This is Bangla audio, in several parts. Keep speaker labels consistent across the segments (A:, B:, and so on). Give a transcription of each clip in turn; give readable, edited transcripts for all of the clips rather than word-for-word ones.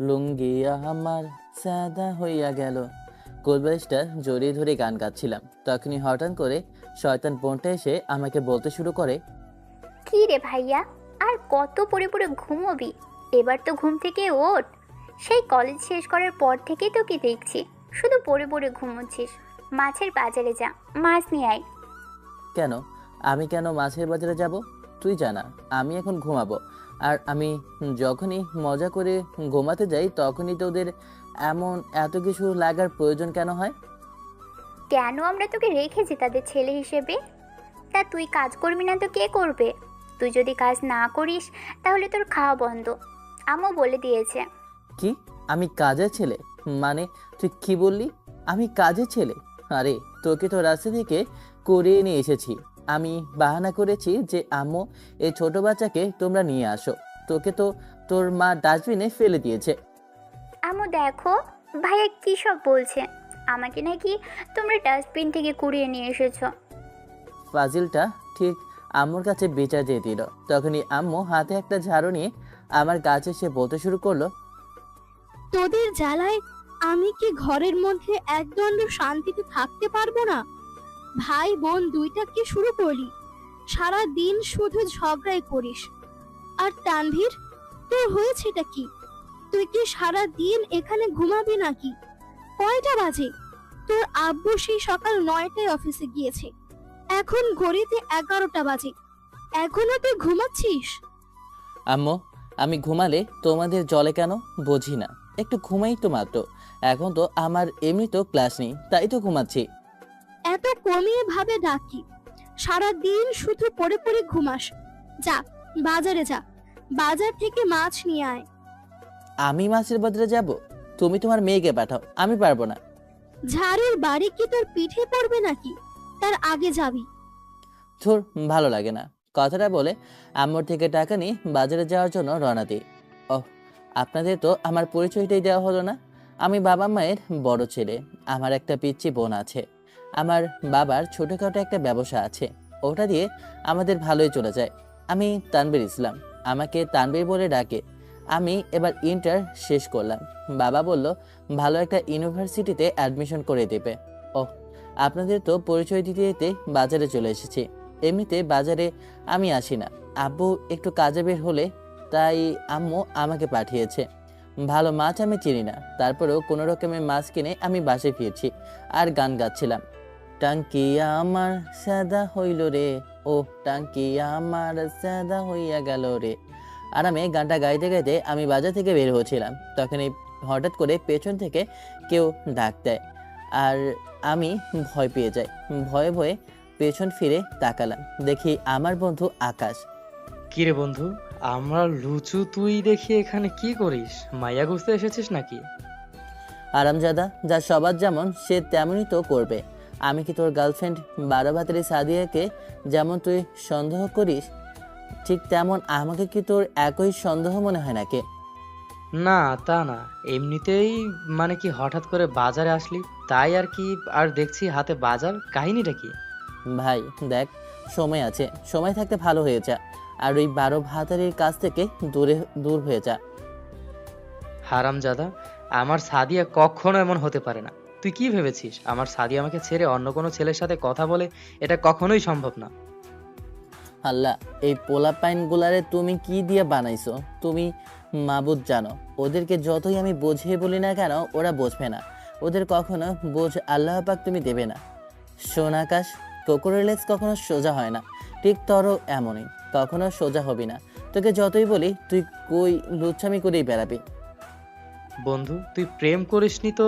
A: লুঙ্গি আমার সাদা হইয়া গেল। কোলবালিশটা জড়িয়ে ধরে গান গাচ্ছিলাম, তখনই হঠাৎ করে শয়তান বোনটা এসে আমাকে বলতে শুরু করে,
B: কি রে ভাইয়া, আর কত পড়ে পড়ে ঘুমোবি? এবার তো ঘুম থেকে ওঠ। সেই কলেজ শেষ করার পর থেকেই তোকে দেখছি শুধু পড়ে পড়ে ঘুমোচ্ছিস। মাছের বাজারে যা, মাছ নিয়ে আয়।
A: কেন? আমি কেন মাছের বাজারে যাব? তুই জানা আমি এখন ঘুমাবো। আর আমি যখনই মজা করে ঘুমাতে যাই তখনই তোদের এমন এত কিছু লাগার প্রয়োজন কেন হয়?
B: কেন আমরা তোকে রেখেছি তাদের ছেলে হিসেবে? তা তুই কাজ করবি না তো কে করবে? তুই যদি কাজ না করিস তাহলে তোর খাওয়া বন্ধ, আম্মু বলে দিয়েছে।
A: কি? আমি কাজের ছেলে? মানে তুই কি বললি? আমি কাজের ছেলে? আরে তোকে তো রাস্তা থেকে করিয়ে নিয়ে এসেছি। আমি বাহানা করেছি যে আম্মু এই ছোট বাচ্চাকে তোমরা নিয়ে আসো। তোকে তো তোর মা ডাস্টবিনে ফেলে দিয়েছে।
B: আম্মু দেখো, ভাইয়া কী সব বলছে। আমাকে নাকি তোমরা ডাস্টবিন থেকে কুড়িয়ে নিয়ে এসেছো।
A: ফাজিলটা ঠিক আম্মুর কাছে বিচার দিয়ে দিল। তখনই আম্মু হাতে একটা ঝাড়ু নিয়ে আমার কাছে এসে বলতে শুরু করলো,
C: তোদের জ্বালায় আমি কি ঘরের মধ্যে একদণ্ড শান্তিতে থাকতে পারবো না? ভাই বোন দুইটা কি শুরু করলি? সারা দিন শুধু ঝগড়াই করিস। আর তানভীর, তোর হয়েছেটা কি? তুই কি সারা দিন এখানে ঘুমাবি নাকি? কয়টা বাজে? তোর আব্বু সেই সকাল 9টায় অফিসে গিয়েছে, এখন ঘড়িতে 11টা বাজে, এখনো তুই ঘুমাচ্ছিস?
A: আম্মু আমি ঘুমালে তোমাদের জলে কেন? বুঝি না। একটু ঘুমাই তো মাত্র। এখন তো আমার এমনি তো ক্লাস নেই, তাই তো ঘুমাচ্ছি।
C: এত কমিয়ে ভাবে ডাকি? সারা দিন শুধু পড়ে পড়ে ঘুমাস। যা, বাজারে যা, বাজার থেকে মাছ নিয়ে আয়।
A: আমি মাছের বাজারে যাব? তুমি তোমার মেয়েকে পাঠাও, আমি পারবো না।
C: ঝাড়ুর বাড়ি কি তোর পিঠে পড়বে নাকি? তার আগে যাবি।
A: ধুর, ভালো লাগে না। কথাটা বলে আম্মুর থেকে টাকা নিয়ে বাজারে যাওয়ার জন্য রওনা দিই। ওহ, আপনাদের তো আমার পরিচয়টাই দেওয়া হলো না। আমি বাবা মায়ের বড় ছেলে। আমার একটা পিচ্চি বোন আছে। আমার বাবার ছোটোখাটো একটা ব্যবসা আছে, ওটা দিয়ে আমাদের ভালোই চলে যায়। আমি তানবীর ইসলাম, আমাকে তানবীর বলে ডাকে। আমি এবার ইন্টার শেষ করলাম। বাবা বলল ভালো একটা ইউনিভার্সিটিতে অ্যাডমিশন করে দেবে। ওহ, আপনাদের তো পরিচয় দিতে দিতে বাজারে চলে এসেছি। এমনিতে বাজারে আমি আসি না, আব্বু একটু কাজে বের হলে তাই আম্মু আমাকে পাঠিয়েছে। ভালো মাছ আমি চিনি না, তারপরেও কোনো রকমের মাছ কিনে আমি বাসায় ফিরছি আর গান গাচ্ছিলাম। টাঙ্কি আমার সাদা হইল রে, ও টাঙ্কি আমার সাদা হইয়া গেল রে। আর আমি গানটা গাইতে গাইতে আমি বাজার থেকে বের হচ্ছিলাম, তখনই হঠাৎ করে পেছন থেকে কেউ ডাক দেয় আর আমি ভয় পেয়ে যাই। ভয়ে ভয়ে পেছন ফিরে তাকালাম, দেখি আমার বন্ধু আকাশ।
D: কিরে বন্ধু, আমরা লুচু, তুই দেখি এখানে কি করিস? মাইয়া খুঁজতে এসেছিস নাকি?
A: আরামজাদা, যা সবার যেমন সে তেমনই তো করবে। আমি কি তোর গার্লফ্রেন্ড বারোভাতেরি সাদিয়াকে যেমন তুই সন্দেহ করিস, ঠিক তেমন আমাকে কি তোর একই সন্দেহ মনে হয় নাকি?
D: না তা না, এমনিতেই। মানে কি হঠাৎ করে বাজারে আসলি তাই আর কি। আর দেখছি হাতে বাজার, কাহিনীটা কি?
A: ভাই দেখ, সময় আছে, সময় থাকতে ভালো হয়ে যা। আর ওই বারো ভাতারির কাছ থেকে দূর হয়ে যা।
D: হারামজাদা, আমার সাদিয়া কখনো এমন হতে পারে না। তুই কি ভেবেছিস আমার সাদিয়া আমাকে ছেড়ে অন্য কোনো ছেলের সাথে কথা বলে? এটা কখনোই সম্ভব না।
A: আল্লাহ, এই পোলাপাইন গুলারে তুমি কি দিয়ে বানাইছো? তুমি মাবুদ জানো, ওদেরকে যতই আমি বুঝিয়ে বলি না কেন ওরা বুঝবে না। ওদের কখনো বোঝ আল্লাহ পাক তুমি দেবে না। শোন আকাশ, কুকুরের লেজ কখনো সোজা হয় না, ঠিক তরও এমনই, কখনো সোজা হবি না। তোকে যতই বলি তুই কই লুচ্ছামি করেই বেড়াবি।
D: বন্ধু, তুই প্রেম করিসনি তো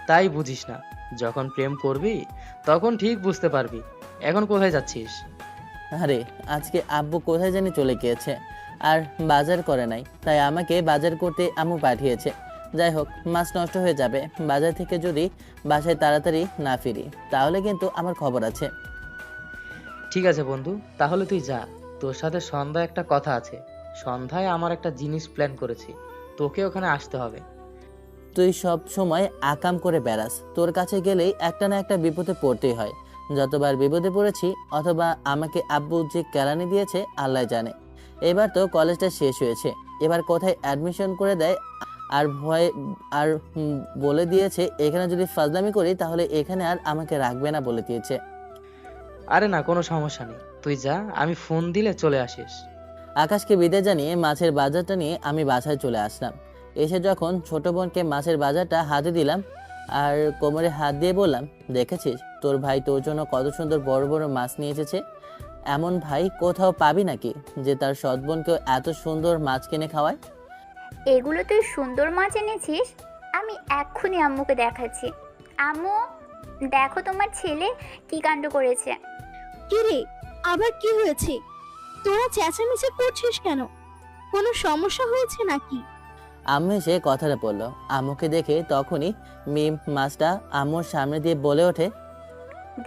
D: তাই বুঝিস না। যখন প্রেম করবি তখন ঠিক বুঝতে পারবি। এখন কোথায় যাচ্ছিস?
A: আরে আজকে আব্বু কোথায় জানি চলে গিয়েছে, আর বাজার করে নাই, তাই আমাকে বাজার করতে আম্মু পাঠিয়েছে। যাই হোক, মাছ নষ্ট হয়ে যাবে বাজার থেকে যদি বাসায় তাড়াতাড়ি না ফিরি, তাহলে কিন্তু আমার খবর আছে।
D: ঠিক আছে বন্ধু, তাহলে তুই যা। তোর সাথে সন্ধ্যায় একটা কথা আছে। সন্ধ্যায় আমার একটা জিনিস প্ল্যান করেছি, তোকে ওখানে আসতে হবে।
A: তুই সব সময় আকাম করে বেড়াস, তোর কাছে গেলেই একটা না একটা বিপদে পড়তেই হয়। যতবার বিপদে পড়েছি, অথবা আমাকে আব্বু যে কেলানি দিয়েছে আল্লাহ জানে। এবার তো কলেজটা শেষ হয়েছে, এবার কোথায় অ্যাডমিশন করে দেয় আর ভয় আর বলে দিয়েছে এখানে যদি ফাজলামি করি তাহলে এখানে আর আমাকে রাখবে না বলে দিয়েছে।
D: আরে না, কোনো সমস্যা নেই, তুই যা, আমি ফোন দিলে চলে আসিস।
A: আকাশকে বিদায় জানিয়ে মাছের বাজারটা নিয়ে আমি বাসায় চলে আসলাম। এসে যখন ছোট বোনকে মাছের বাজারটা হাতে দিলাম আর কোমরে হাত দিয়ে বললাম, দেখেছিস তোর ভাই তোর জন্য কত সুন্দর বড় বড় মাছ নিয়ে এসেছে। এমন ভাই কোথাও পাবি নাকি যে তার সৎ বোনকেও এত সুন্দর মাছ কিনে খাওয়ায়।
B: এগুলো তুই সুন্দর মাছ এনেছিস? আমি এক্ষুনি আম্মুকে দেখাচ্ছি। আম্মু, দেখো তোমার ছেলে কি কাণ্ড করেছে।
C: কি রে, আবার কি হয়েছে? তোরা চেঁচামেচি করছিস কেন? কোনো সমস্যা হয়েছে নাকি?
A: আম্মু এসে কথাটা বললো। আম্মুকে দেখে তখনই মিম মাছটা আম্মুর সামনে দিয়ে বলে ওঠে,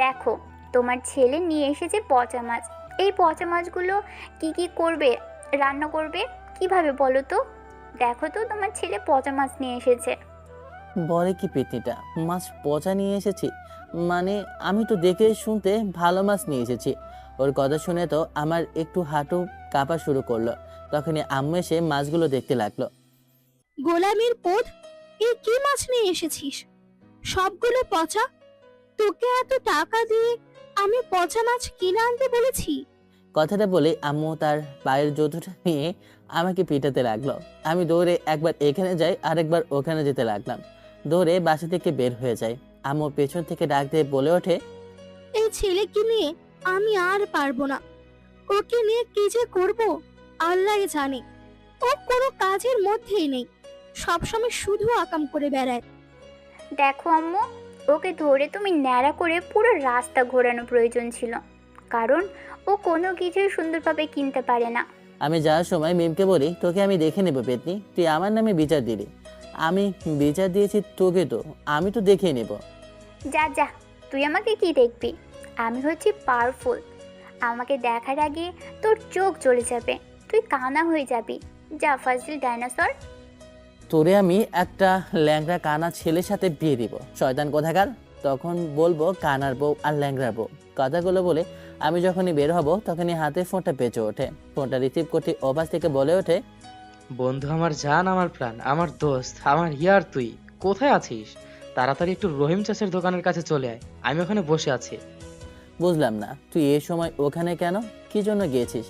B: দেখো তোমার ছেলে নিয়ে এসেছে পচা মাছ। এই পচা মাছগুলো কি কি করবে, রান্না করবে কিভাবে বলো তো? দেখো তো তোমার ছেলে পচা মাছ নিয়ে এসেছে।
A: বলে কি পেতনিটা, মাছ পচা নিয়ে এসেছি? মানে আমি তো দেখে শুনতে ভালো মাছ নিয়ে এসেছি। ওর কথা শুনে তো আমার একটু হাঁটু কাঁপা শুরু করলো। তখনই আম্মু এসে মাছগুলো দেখতে লাগলো।
C: গোলামির পোদ, এই কি মাছ নিয়ে এসেছিস? সবগুলো পচা। তোকে এত টাকা দিয়ে আমি পচা মাছ কিনে আনতে বলেছি?
A: কথাটা বলে আম্মু তার পায়ের জুতোটা নিয়ে আমাকে পিটাতে লাগলো। আমি দৌড়ে একবার এখানে যাই আরেকবার ওখানে যেতে লাগলাম। দৌড়ে বাসা থেকে বের হয়ে যাই। আম্মু পেছন থেকে ডাক দিয়ে বলে ওঠে,
C: এই ছেলেকে নিয়ে আমি আর পারবো না। ওকে নিয়ে কি যে করব আল্লাহ জানে। ও কোনো কাজের মধ্যেই নেই, সবসময় শুধু আকাম করে বেড়ায়।
B: দেখো আম্মু, ওকে ধরে তুমি ন্যাড়া করে পুরো রাস্তা ঘোরানো প্রয়োজন ছিল, কারণ ও কোনো কিছুই সুন্দরভাবে কিনতে পারে না।
A: আমি যাওয়ার সময় মিমকে বলি, তোকে আমি দেখে নেবো পেতনি, তুই আমার নামে বিচার দিলি। আমি বিচার দিয়েছি তোকে, তো আমি তো দেখে নেব।
B: যা যা, তুই আমাকে কি দেখবি? আমি হচ্ছি পাওয়ারফুল। আমাকে দেখার আগে তোর চোখ জ্বলে যাবে, তুই কানা হয়ে যাবি। যা ফাজিল ডাইনোসর।
A: তোরে আমি একটা ল্যাংড়া কানা ছেলের সাথে বিয়ে দিব, শয়তান কোথাকার। তখন বলবো কানার বউ আর ল্যাংড়ার বউ। কথাগুলো বলে আমি যখনই বের হব তখনই হাতে ফোনটা বেঁচে ওঠে। ফোনটা রিসিভ করতে ওপাশ থেকে বলে ওঠে,
D: বন্ধু আমার জান, আমার প্রাণ, আমার দোস্ত, আমার ইয়ার, তুই কোথায় আছিস? তাড়াতাড়ি একটু রহিম চাষের দোকানের কাছে চলে আয়, আমি ওখানে বসে আছি।
A: বুঝলাম না তুই এই সময় ওখানে কেন, কি জন্য গিয়েছিস?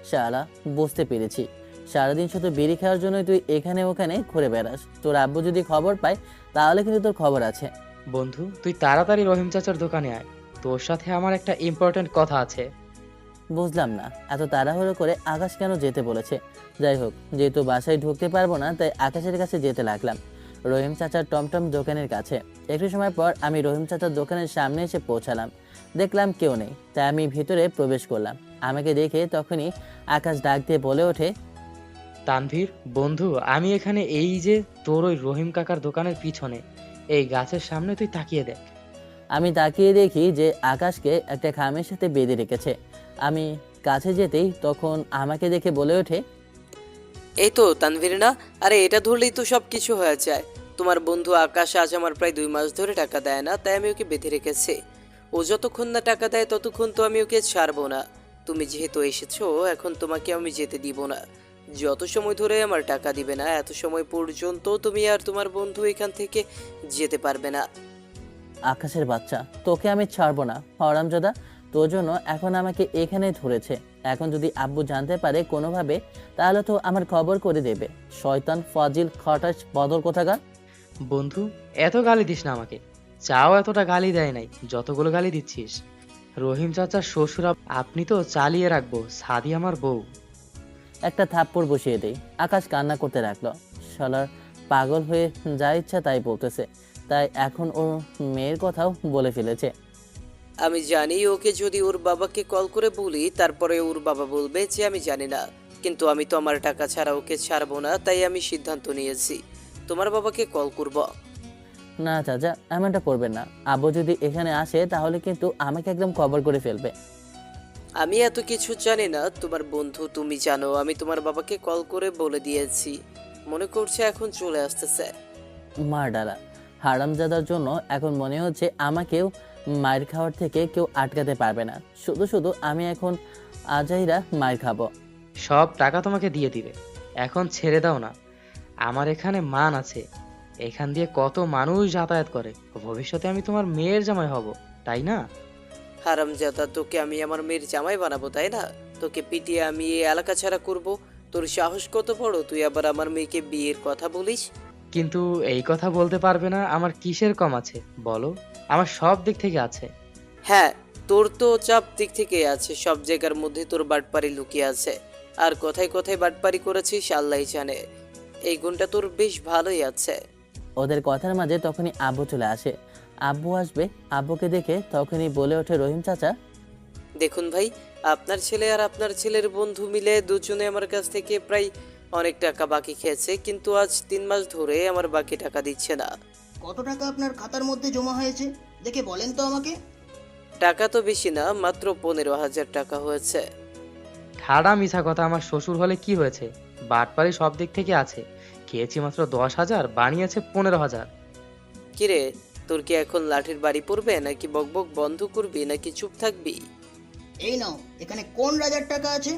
A: শালা, বুঝতে পেরেছি, সারাদিন শুধু বিড়ি খাওয়ার জন্যই তুই এখানে ওখানে ঘুরে বেড়াস। তোর আব্বু যদি খবর পায় তাহলে কিন্তু তোর খবর আছে।
D: বন্ধু তুই তাড়াতাড়ি রহিম চাচার দোকানে আয়, তোর সাথে আমার একটা ইম্পর্টেন্ট কথা আছে।
A: বুঝলাম না এত তাড়াহুড়ো করে আকাশ কেন যেতে বলেছে। যাই হোক, যেহেতু বাসায় ঢুকতে পারবো না তাই আকাশের কাছে যেতে লাগলাম, রহিম চাচার টমটম দোকানের কাছে। একটু সময় পর আমি রহিম চাচার দোকানের সামনে এসে পৌঁছালাম। দেখলাম কেউ নেই, তাই আমি ভিতরে প্রবেশ করলাম। আমাকে দেখে তখনই আকাশ ডাক দিয়ে বলে ওঠে,
D: তানভীর বন্ধু, আমি এখানে, এই যে তোর ওই রহিম কাকার দোকানের পিছনে এই গাছের সামনে, তুই তাকিয়ে দেখ।
A: আমি তাকিয়ে দেখি যে আকাশকে একটা খামের সাথে বেঁধে রেখেছে। আমি কাছে যেতেই তখন আমাকে দেখে বলে ওঠে,
E: এই তো তানভীর না? আরে এটা ধরলেই তো সব কিছু হয়ে যায়। তোমার বন্ধু আকাশ আজ আমার প্রায় 2 মাস ধরে টাকা দেয় না, তাই আমি ওকে বেঁধে রেখেছি। ও যতক্ষণ না টাকা দেয় ততক্ষণ তো আমি ওকে ছাড়বো না। তুমি যেহেতু এসেছো, এখন তোমাকে আমি যেতে দিব না। যত সময় ধরে আমার টাকা দিবে না, এত সময় পর্যন্ত তুমি আর তোমার বন্ধু এখান থেকে যেতে পারবে না।
A: আকাশের বাচ্চা, তোকে আমি ছাড়বো না হারামজাদা। তোর জন্য এখন আমাকে এখানে ধরেছে। এখন যদি আব্বু জানতে পারে কোনোভাবে তাহলে তো আমার খবর করে দেবে। শয়তান ফাজিল খটাস বদর কোথাকার।
D: বন্ধু এত গালি দিস না আমাকে, চাও এতটা গালি দেয় নাই যতগুলো গালি দিচ্ছিস। রহিম চাচার শ্বশুর আপনি তো চালিয়ে রাখবো, সাদি আমার বউ।
A: একটা থাপ্পড় বসিয়ে দেই। আকাশ কান্না করতে লাগলো। শালার পাগল হয়ে যা ইচ্ছা তাই বলতেছে, তাই এখন ওর মেয়ের কথাও বলে ফেলেছে।
E: আমি জানি ওকে যদি ওর বাবাকে কল করে বলি, তারপরে ওর বাবা বলবে যে আমি জানি না। কিন্তু আমি তো আমার টাকা ছাড়া ওকে ছাড়বো না, তাই আমি সিদ্ধান্ত নিয়েছি তোমার বাবাকে কল করব।
A: না চাচা, এমনটা করবেন না। আব্বু যদি এখানে আসে তাহলে কিন্তু আমাকে একদম কভার করে ফেলবে।
E: আমি এত কিছু জানি না, তোমার বন্ধু তুমি জানো। আমি তোমার বাবাকে কল করে বলে দিয়েছি, মনে করছে এখন চলে আসতেছে।
A: মার ডালা হারামজাদার জন্য এখন মনে হচ্ছে আমাকেও মায়ের খাওয়ার থেকে কেউ আটকাতে পারবে না। শুধু শুধু আমি এখন আজাইরা মায়ের খাবো।
D: সব টাকা তোমাকে দিয়ে দিবে, এখন ছেড়ে দাও না। আমার এখানে মান আছে, এখান দিয়ে কত মানুষ যাতায়াত করে। ভবিষ্যতে আমি তোমার মেয়ের জামাই হব, তাই না?
E: হারামজাদা, তোকে আমি আমার মেয়ের জামাই বানাবো তাই না? তোকে পিটিয়ে আমি এই এলাকা ছাড়া করব? তোর সাহস কত বড়, তুই আবার আমার মেয়েকে বিয়ের কথা বলিস?
D: কিন্তু এই কথা বলতে পারবে না আমার কিসের কম আছে বলো? আমার সব দিক থেকে আছে।
E: হ্যাঁ, তোর তো চাপ দিক থেকে আছে, সব জায়গার মধ্যে তোর বাটপারি লুকিয়ে আছে। আর কোথায় কোথায় বাটপারি করেছিস আল্লাহই জানে। এই গুণটা তোর বেশ ভালোই আছে।
A: ওদের কথার মাঝে তখনই আব্বু চলে আসে। আব্বু আসবে, আব্বুকে দেখে তখনই বলে ওঠে রহিম চাচা,
E: দেখুন ভাই, আপনার ছেলে আর আপনার ছেলের বন্ধু মিলে দুজনে আমার কাছ থেকে প্রায় অনেক টাকা বাকি খেয়েছে, কিন্তু আজ 3 মাস ধরে আমার বাকি টাকা দিচ্ছে না।
F: কত টাকা আপনার খাতার মধ্যে জমা হয়েছে দেখে বলেন তো আমাকে।
E: টাকা তো বেশি না, মাত্র 15,000 টাকা হয়েছে।
D: ঠাড়া মিছা কথা, আমার শ্বশুর হলে কি হয়েছে? বাটপারি সব দিক থেকে আছে, খেয়েছি মাত্র 10,000, বানিয়েছে 15,000।
E: কিরে, তোর কি এখন লাঠির বাড়ি পড়বে, নাকি বকবক বন্ধ করবি, নাকি চুপ থাকবি?
F: এই নাও, এখানে কোন রাজার টাকা আছে?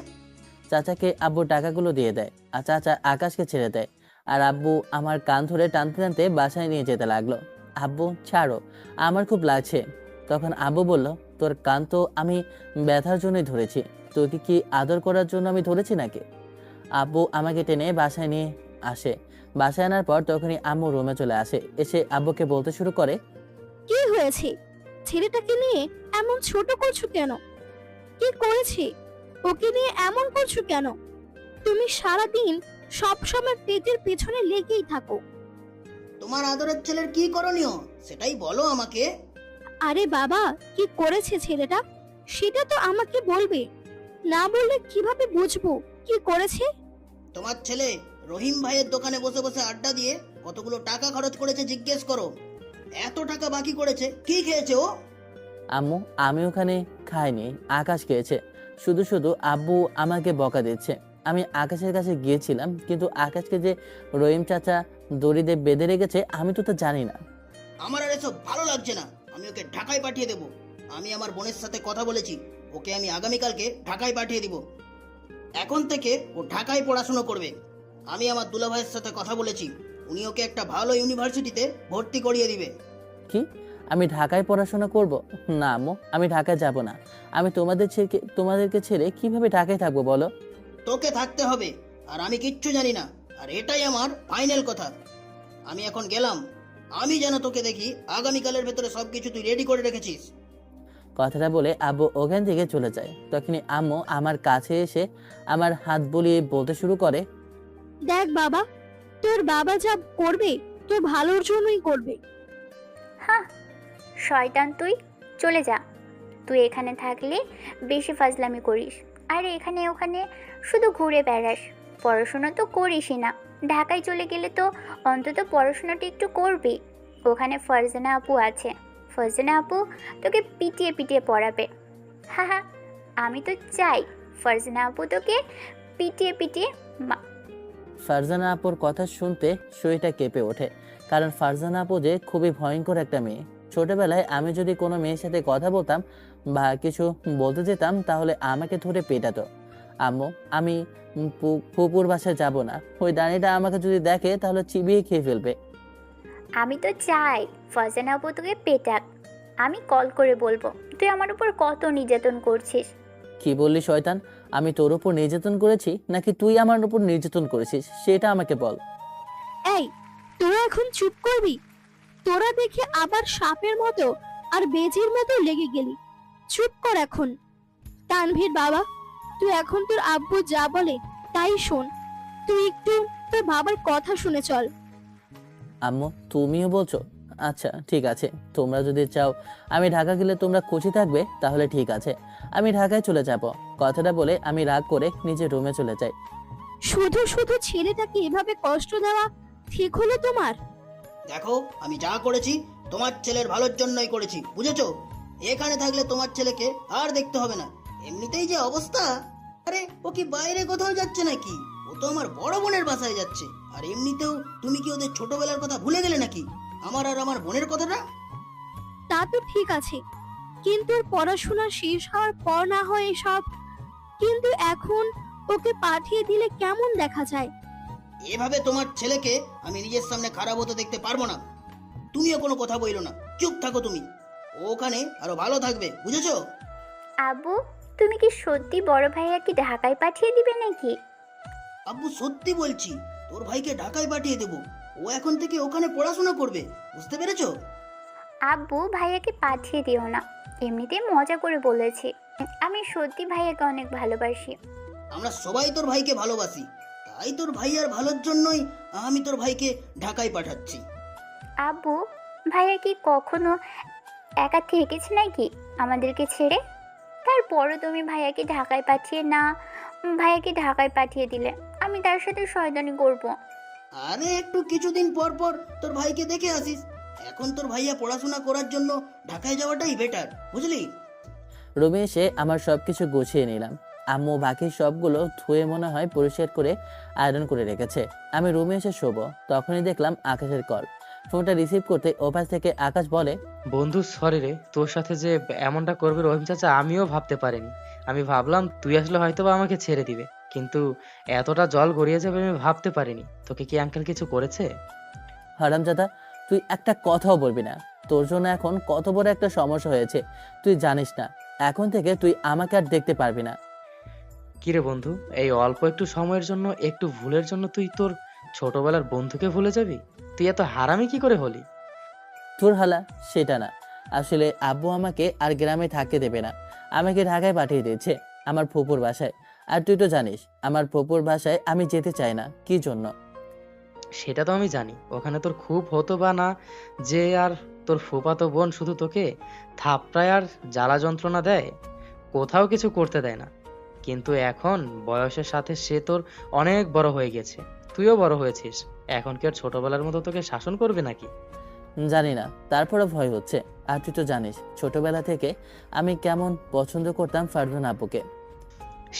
A: চাচাকে আব্বু টাকাগুলো দিয়ে দেয় আর চাচা আকাশকে ছেড়ে দেয়। আর আব্বু আমার কান ধরে টানতে টানতে বাসায় নিয়ে যেতে লাগলো। আব্বু ছাড়ো, আমার খুব লাগছে। তখন আব্বু বলল, তোর কান তো আমি ব্যথার জন্যই ধরেছি, তোকে কি আদর করার জন্য আমি ধরেছি নাকি? আব্বু আমাকে টেনে বাসায় নিয়ে আসে। বাসায় আনার পর তখনই আম্মু রুমে চলে আসে। এসে আব্বুকে বলতে শুরু করে,
C: কি হয়েছে? ছেলেটাকে নিয়ে এমন ছোট করছো কেন? কি করেছে? ওকে নিয়ে এমন করছো কেন? তুমি সারাদিন সবসময় পেটের পেছনে লেগেই থাকো।
F: তোমার আদরের ছেলের কি করণীয় সেটাই বলো আমাকে।
C: আরে বাবা, কি করেছে ছেলেটা সেটা তো আমাকে বলবে, না বললে কিভাবে বুঝবো কি করেছে?
F: তোমার ছেলে রহিম ভাইয়ের দোকানে বসে বসে আড্ডা দিয়ে কতগুলো টাকা খরচ করেছে জিজ্ঞেস করো। এত টাকা বাকি করেছে, কি খেয়েছে ও?
A: আম্মু আমি ওখানে খাইনি, আকাশ খেয়েছে। শুধু শুধু আব্বু আমাকে বকা দিচ্ছে। আমি আকাশের কাছে গিয়েছিলাম, কিন্তু আকাশকে যে রহিম চাচা দড়িতে বেঁধে রেখেছে আমি তো তা জানি না।
F: আমার আর এসব ভালো লাগছে না, আমি ওকে ঢাকায় পাঠিয়ে দেবো। আমি আমার বোনের সাথে কথা বলেছি, ওকে আমি আগামীকালকে ঢাকায় পাঠিয়ে দিব। এখন থেকে ও ঢাকায় পড়াশুনো করবে। আমি আমার দুলাভাইয়ের সাথে কথা বলেছি, উনি ওকে একটা ভালো ইউনিভার্সিটিতে ভর্তি করিয়ে দিবে।
A: কি, আমি ঢাকায় পড়াশোনা করব? না আম্মু, আমি ঢাকায় যাব না। আমি তোমাদেরকে ছেড়ে কিভাবে ঢাকায় থাকবো বলো?
F: তোকে থাকতে হবে, আর আমি কিচ্ছু জানি না, আর এটাই আমার ফাইনাল কথা। আমি এখন গেলাম, আমি যেন তোকে দেখি আগামীকালের ভেতরে সবকিছু তুই রেডি করে রেখেছিস।
A: কথাটা বলে আব্বু ওখান থেকে চলে যায়। তখনই আম্মু আমার কাছে এসে আমার হাত বুলিয়ে বলতে শুরু করে,
C: দেখ বাবা, তোর বাবা যা করবে তোর ভালোর জন্যই করবে।
B: হ্যাঁ, শয়তান তুই, চলে যা। তুই এখানে থাকলে বেশি ফাজলামি করিস, আর এখানে ওখানে শুধু ঘুরে বেড়াস, পড়াশোনা তো করিসই না। ঢাকায় চলে গেলে তো অন্তত পড়াশোনাটা একটু করবি। ওখানে ফারজানা আপু আছে, ফারজানা আপু তোকে পিটিয়ে পিটিয়ে পড়াবে। হ্যাঁ হ্যাঁ, আমি তো চাই ফারজানা আপু তোকে পিটিয়ে পিটিয়ে
A: ফারজানা আপুর কথা শুনতে শরীরটা কেঁপে ওঠে। কারণ ফারজানা আপু যে খুবই ভয়ঙ্কর একটা মেয়ে। ছোটবেলায় আমি যদি কোনো মেয়ের সাথে কথা বলতাম বা কিছু বলতে যেতাম তাহলে আমাকে ধরে পেটাতো। আম্মু আমি ফুপুর বাসায় যাব না, ওই ডানিটা আমাকে যদি দেখে তাহলে চিবিয়ে খেয়ে ফেলবে।
B: আমি তো চাই ফারজানা আপু তোকে পেটাক। আমি কল করে বলবো তুই আমার উপর কত নির্যাতন করছিস।
A: কি বললি শয়তান? আমি তোর উপর নির্যাতন করেছি নাকি তুই আমার উপর নির্যাতন করেছিস সেটা আমাকে বল।
C: এই, তোরা এখন চুপ করবি? তোরা দেখে আবার সাপের মতো আর বেজির মতো লেগে গেলি। চুপ কর এখন। তানভীর বাবা, তুই এখন তোর আব্বু যা বলে তাই শোন। তুই একটু তোর বাবার কথা শুনে চল।
A: আম্মু তুমিও বলছো? আচ্ছা ঠিক আছে, তোমরা যদি চাও আমি ঢাকা গেলে তোমরা খুশি থাকবে তাহলে ঠিক আছে, আমি ঢাকায় চলে যাব। কথাটা বলে আমি রাগ করে নিজের রুমে চলে যাই।
C: শুধু শুধু ছেলেটাকে এভাবে কষ্ট দেওয়া ঠিক হলো তোমার?
F: দেখো, আমি যা করেছি তোমার ছেলের ভালোর জন্যই করেছি, বুঝেছো? এখানে থাকলে তোমার ছেলেকে আর দেখতে হবে না। এমনিতেই যে অবস্থা, আরে ও কি বাইরে কোথাও যাচ্ছে নাকি? ও তো আমার বড় বোনের বাসায় যাচ্ছে। আর এমনিতেও তুমি কি ওদের ছোটবেলার কথা ভুলে গেলে নাকি, আমার আর আমার বোনের কথাটা?
C: তা তো ঠিক আছে, কিন্তু পড়াশোনা শেষ হওয়ার পর না হয় সব, কিন্তু এখন ওকে পাঠিয়ে দিলে কেমন দেখা যায়?
F: এভাবে তোমার ছেলেকে আমি নিজের সামনে খারাপ হতে দেখতে পারবো না। তুমিও কোনো কথা বইলো না, চুপ থাকো তুমি। ও ওখানে আরো ভালো থাকবে, বুঝেছো?
B: আব্বু, তুমি কি সত্যি বড় ভাইয়াকে ঢাকায় পাঠিয়ে দিবে নাকি?
F: আব্বু সত্যি বলছি, তোর ভাইকে ঢাকায় পাঠিয়ে দেবো। ও এখন থেকে ওখানে পড়াশোনা করবে, বুঝতে পেরেছো?
B: আব্বু, ভাইয়াকে পাঠিয়ে দিও না, এমনিতেই মজা করে বলেছি। আমি সত্যি ভাইয়াকে অনেক ভালোবাসি।
F: আমরা সবাই তোর ভাইকে ভালোবাসি, তাই তোর ভাইয়ার ভালোর জন্যই আমি তোর ভাইকে ঢাকায় পাঠাচ্ছি।
B: আব্বু, ভাইয়া কি কখনো একা থেকেছে নাকি আমাদেরকে ছেড়ে? তারপরও তুমি ভাইয়াকে ঢাকায় পাঠিয়ে দিলে আমি তার সাথে শয়তানি করব।
F: আরে একটু কিছুদিন পর পর তোর ভাইকে দেখে আসিস। এখন তোর ভাইয়া পড়াশোনা করার জন্য ঢাকায় যাওয়াটাই বেটার, বুঝলি?
A: রুমে এসে আমার সব কিছু গুছিয়ে নিলাম। আম্মু বাকি সবগুলো ধুয়ে মনে হয় পরিষ্কার করে আয়রন করে রেখেছে। আমি রুমে এসে শোবো, তখনই দেখলাম আকাশের কল। ফোনটা রিসিভ করতে ওপাশ থেকে আকাশ বলে,
D: বন্ধু সরি রে, তোর সাথে যে এমনটা করবে রহিম চাচা আমিও ভাবতে পারিনি। আমি ভাবলাম তুই আসলে হয়তো বা আমাকে ছেড়ে দিবে, কিন্তু এতটা জল গড়িয়ে যাবে আমি ভাবতে পারিনি। তোকে কি আঙ্কেল কিছু করেছে?
A: হারামজাদা, তুই একটা কথাও বলবি না। তোর জন্য এখন কত বড় একটা সমস্যা হয়েছে তুই জানিস না। এখন থেকে তুই আমাকে আর দেখতে পারবি না।
D: কিরে বন্ধু, এই অল্প একটু সময়ের জন্য, একটু ভুলের জন্য তুই তোর ছোটবেলার বন্ধুকে ভুলে যাবি? তুই এত হারামি কি করে হলি?
A: তোর হালা সেটা না, আসলে আব্বু আমাকে আর গ্রামে থাকতে দেবে না। আমাকে ঢাকায় পাঠিয়ে দিয়েছে আমার ফুপুর বাসায়। আর তুই তো জানিস আমার ফুপুর বাসায় আমি যেতে চাই না। কি জন্য?
D: সেটা তো আমি জানি, ওখানে তোর খুব হতো বা না যে, আর তোর ফুফাতো বোন শুধু তোকে থাপড়ায় আর জ্বালা যন্ত্রণা দেয়, কোথাও কিছু করতে দেয় না। কিন্তু এখন বয়সের সাথে সে তোর অনেক বড় হয়ে গেছে, তুইও বড় হয়েছিস। এখন কি আর ছোটবেলার মতো তোকে শাসন করবে নাকি?
A: জানি না, তারপরে ভয় হচ্ছে। আর তুই তো জানিস ছোটবেলা থেকে আমি কেমন পছন্দ করতাম ফারজানা আপুকে।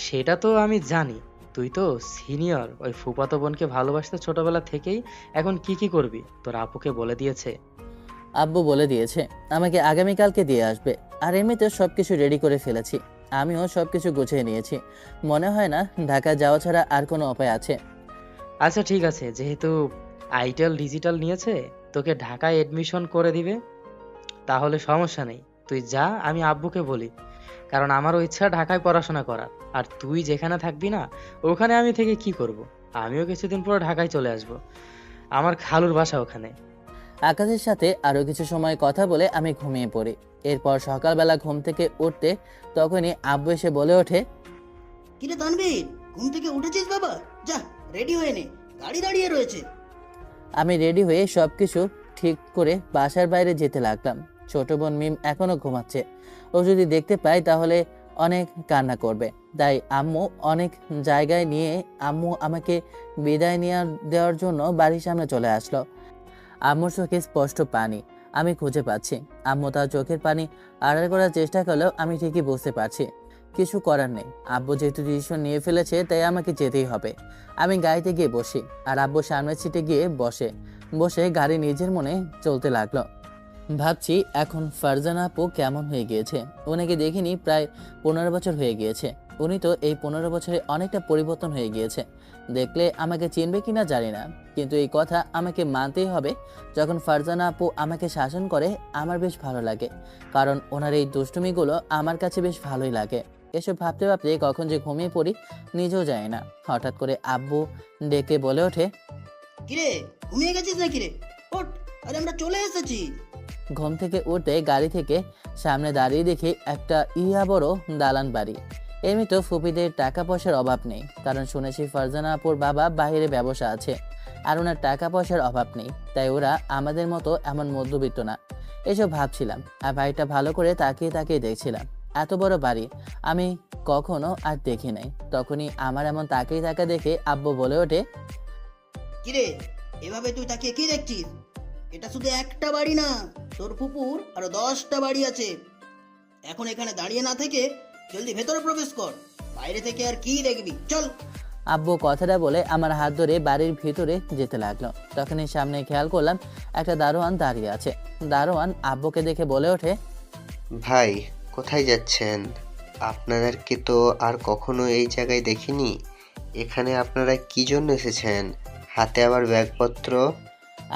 D: সেটা তো আমি জানি, তুই তো সিনিয়র, ওই ফুফাতো বোনকে ভালোবাসতে ছোটবেলা থেকেই। এখন কি কি করবি তোর আপুকে বলে দিয়েছে?
A: আব্বু বলে দিয়েছে আমাকে আগামীকালকে দিয়ে আসবে। আর এমনিতে সব কিছু রেডি করে ফেলেছি। আমিও সব কিছু গুছিয়ে নিয়েছি। মনে হয় না ঢাকা যাওয়া ছাড়া আর কোনো উপায় আছে।
D: আচ্ছা ঠিক আছে, যেহেতু আইটেল ডিজিটাল নিয়েছে, তোকে ঢাকায় এডমিশন করে দিবে, তাহলে সমস্যা নেই। তুই যা, আমি আব্বুকে বলি, কারণ আমারও ইচ্ছা ঢাকায় পড়াশোনা করার। আর তুই যেখানে থাকবি না, ওখানে আমি থেকে কি করব? আমিও কিছুদিন পর ঢাকায় চলে আসব, আমার খালুর বাসা ওখানে।
A: আকাশের সাথে আরও কিছু সময় কথা বলে আমি ঘুমিয়ে পড়ি। এরপর সকালবেলা ঘুম থেকে উঠতে তখনই আব্বু এসে বলে ওঠে,
F: কিরে তানভীর, ঘুম থেকে উঠেছিস বাবা? যা রেডি হয়ে নে, গাড়ি দাঁড়িয়ে রয়েছে।
A: আমি রেডি হয়ে সব কিছু ঠিক করে বাসার বাইরে যেতে লাগলাম। ছোট বোন মিম এখনো ঘুমাচ্ছে। ও যদি দেখতে পায় তাহলে অনেক কান্না করবে। তাই আম্মু অনেক জায়গায় নিয়ে আম্মু আমাকে বিদায় নিয়ে দেওয়ার জন্য বাড়ির সামনে চলে আসলো। আম্মুর চোখে স্পষ্ট পানি আমি খুঁজে পাচ্ছি। আম্মু তার চোখের পানি আড়াল করার চেষ্টা করলেও আমি ঠিকই বুঝতে পারছি কিছু করার নেই। আব্বু যেহেতু ডিসিশন নিয়ে ফেলেছে তাই আমাকে যেতেই হবে। আমি গাড়িতে গিয়ে বসি আর আব্বু সামনের সিটে গিয়ে বসে গাড়ি নিজের মনে চলতে লাগলো। ভাবছি এখন ফারজানা আপু কেমন হয়ে গিয়েছে। ওনাকে দেখিনি প্রায় 15 বছর হয়ে গিয়েছে। উনি তো এই 15 বছরে অনেকটা পরিবর্তন হয়ে গিয়েছে। দেখলে আমাকে চিনবে কিনা জানি না, কিন্তু এই কথা আমাকে মানতেই হবে। যখন ফারজানা আপু আমাকে শাসন করে আমার বেশ ভালো লাগে, কারণ ওনার এই দুষ্টুমিগুলো আমার কাছে বেশ ভালোই লাগে। এসব ভাবতে ভাবতে কখন যে ঘুমিয়ে পড়ি নিজেও জানি না। হঠাৎ করে আব্বু ডেকে বলে ওঠে,
F: কিরে ঘুমিয়ে গেছিস নাকি রে? ওঠ, আরে আমরা চলে এসেছি।
A: ঘুম থেকে উঠে গাড়ি থেকে সামনে দাঁড়িয়ে দেখি একটা বড় দালান বাড়ি। এমনি তো ফুপিদের টাকা পয়সার অভাব নেই, কারণ শুনেছি ফারজানা আপুর বাবা বাইরে ব্যবসা আছে আর ওনার টাকা পয়সার অভাব নেই, তাই ওরা আমাদের মতো এমন মধ্যবিত্ত না। এসব ভাবছিলাম আর বাড়িটা ভালো করে তাকিয়ে তাকিয়ে দেখছিলাম। এত বড় বাড়ি আমি কখনো আর দেখি নাই। তখনই আমার এমন তাকিয়ে থাকা দেখে আব্বু বলে ওঠে,
F: কিরে এভাবে তুই তাকিয়ে কি দেখছিস? এটা শুধু একটা বাড়ি না, তোর ফুপুর আরো 10টা বাড়ি আছে। এখন এখানে দাঁড়িয়ে না থেকে জলদি ভেতরে প্রবেশ কর, বাইরে থেকে আর কি দেখবি, চল।
A: আব্বু কথাটা বলে আমার হাত ধরে বাড়ির ভিতরে যেতে লাগলো। তখনই সামনে খেয়াল করলাম একটা দারোয়ান দাঁড়িয়ে আছে। দারোয়ান আব্বুকে দেখে বলে ওঠে,
G: ভাই কোথায় যাচ্ছেন? আপনাদেরকে তো আর কখনো এই জায়গায় দেখিনি। এখানে আপনারা কি জন্য এসেছেন? হাতে আবার ব্যাগপত্র।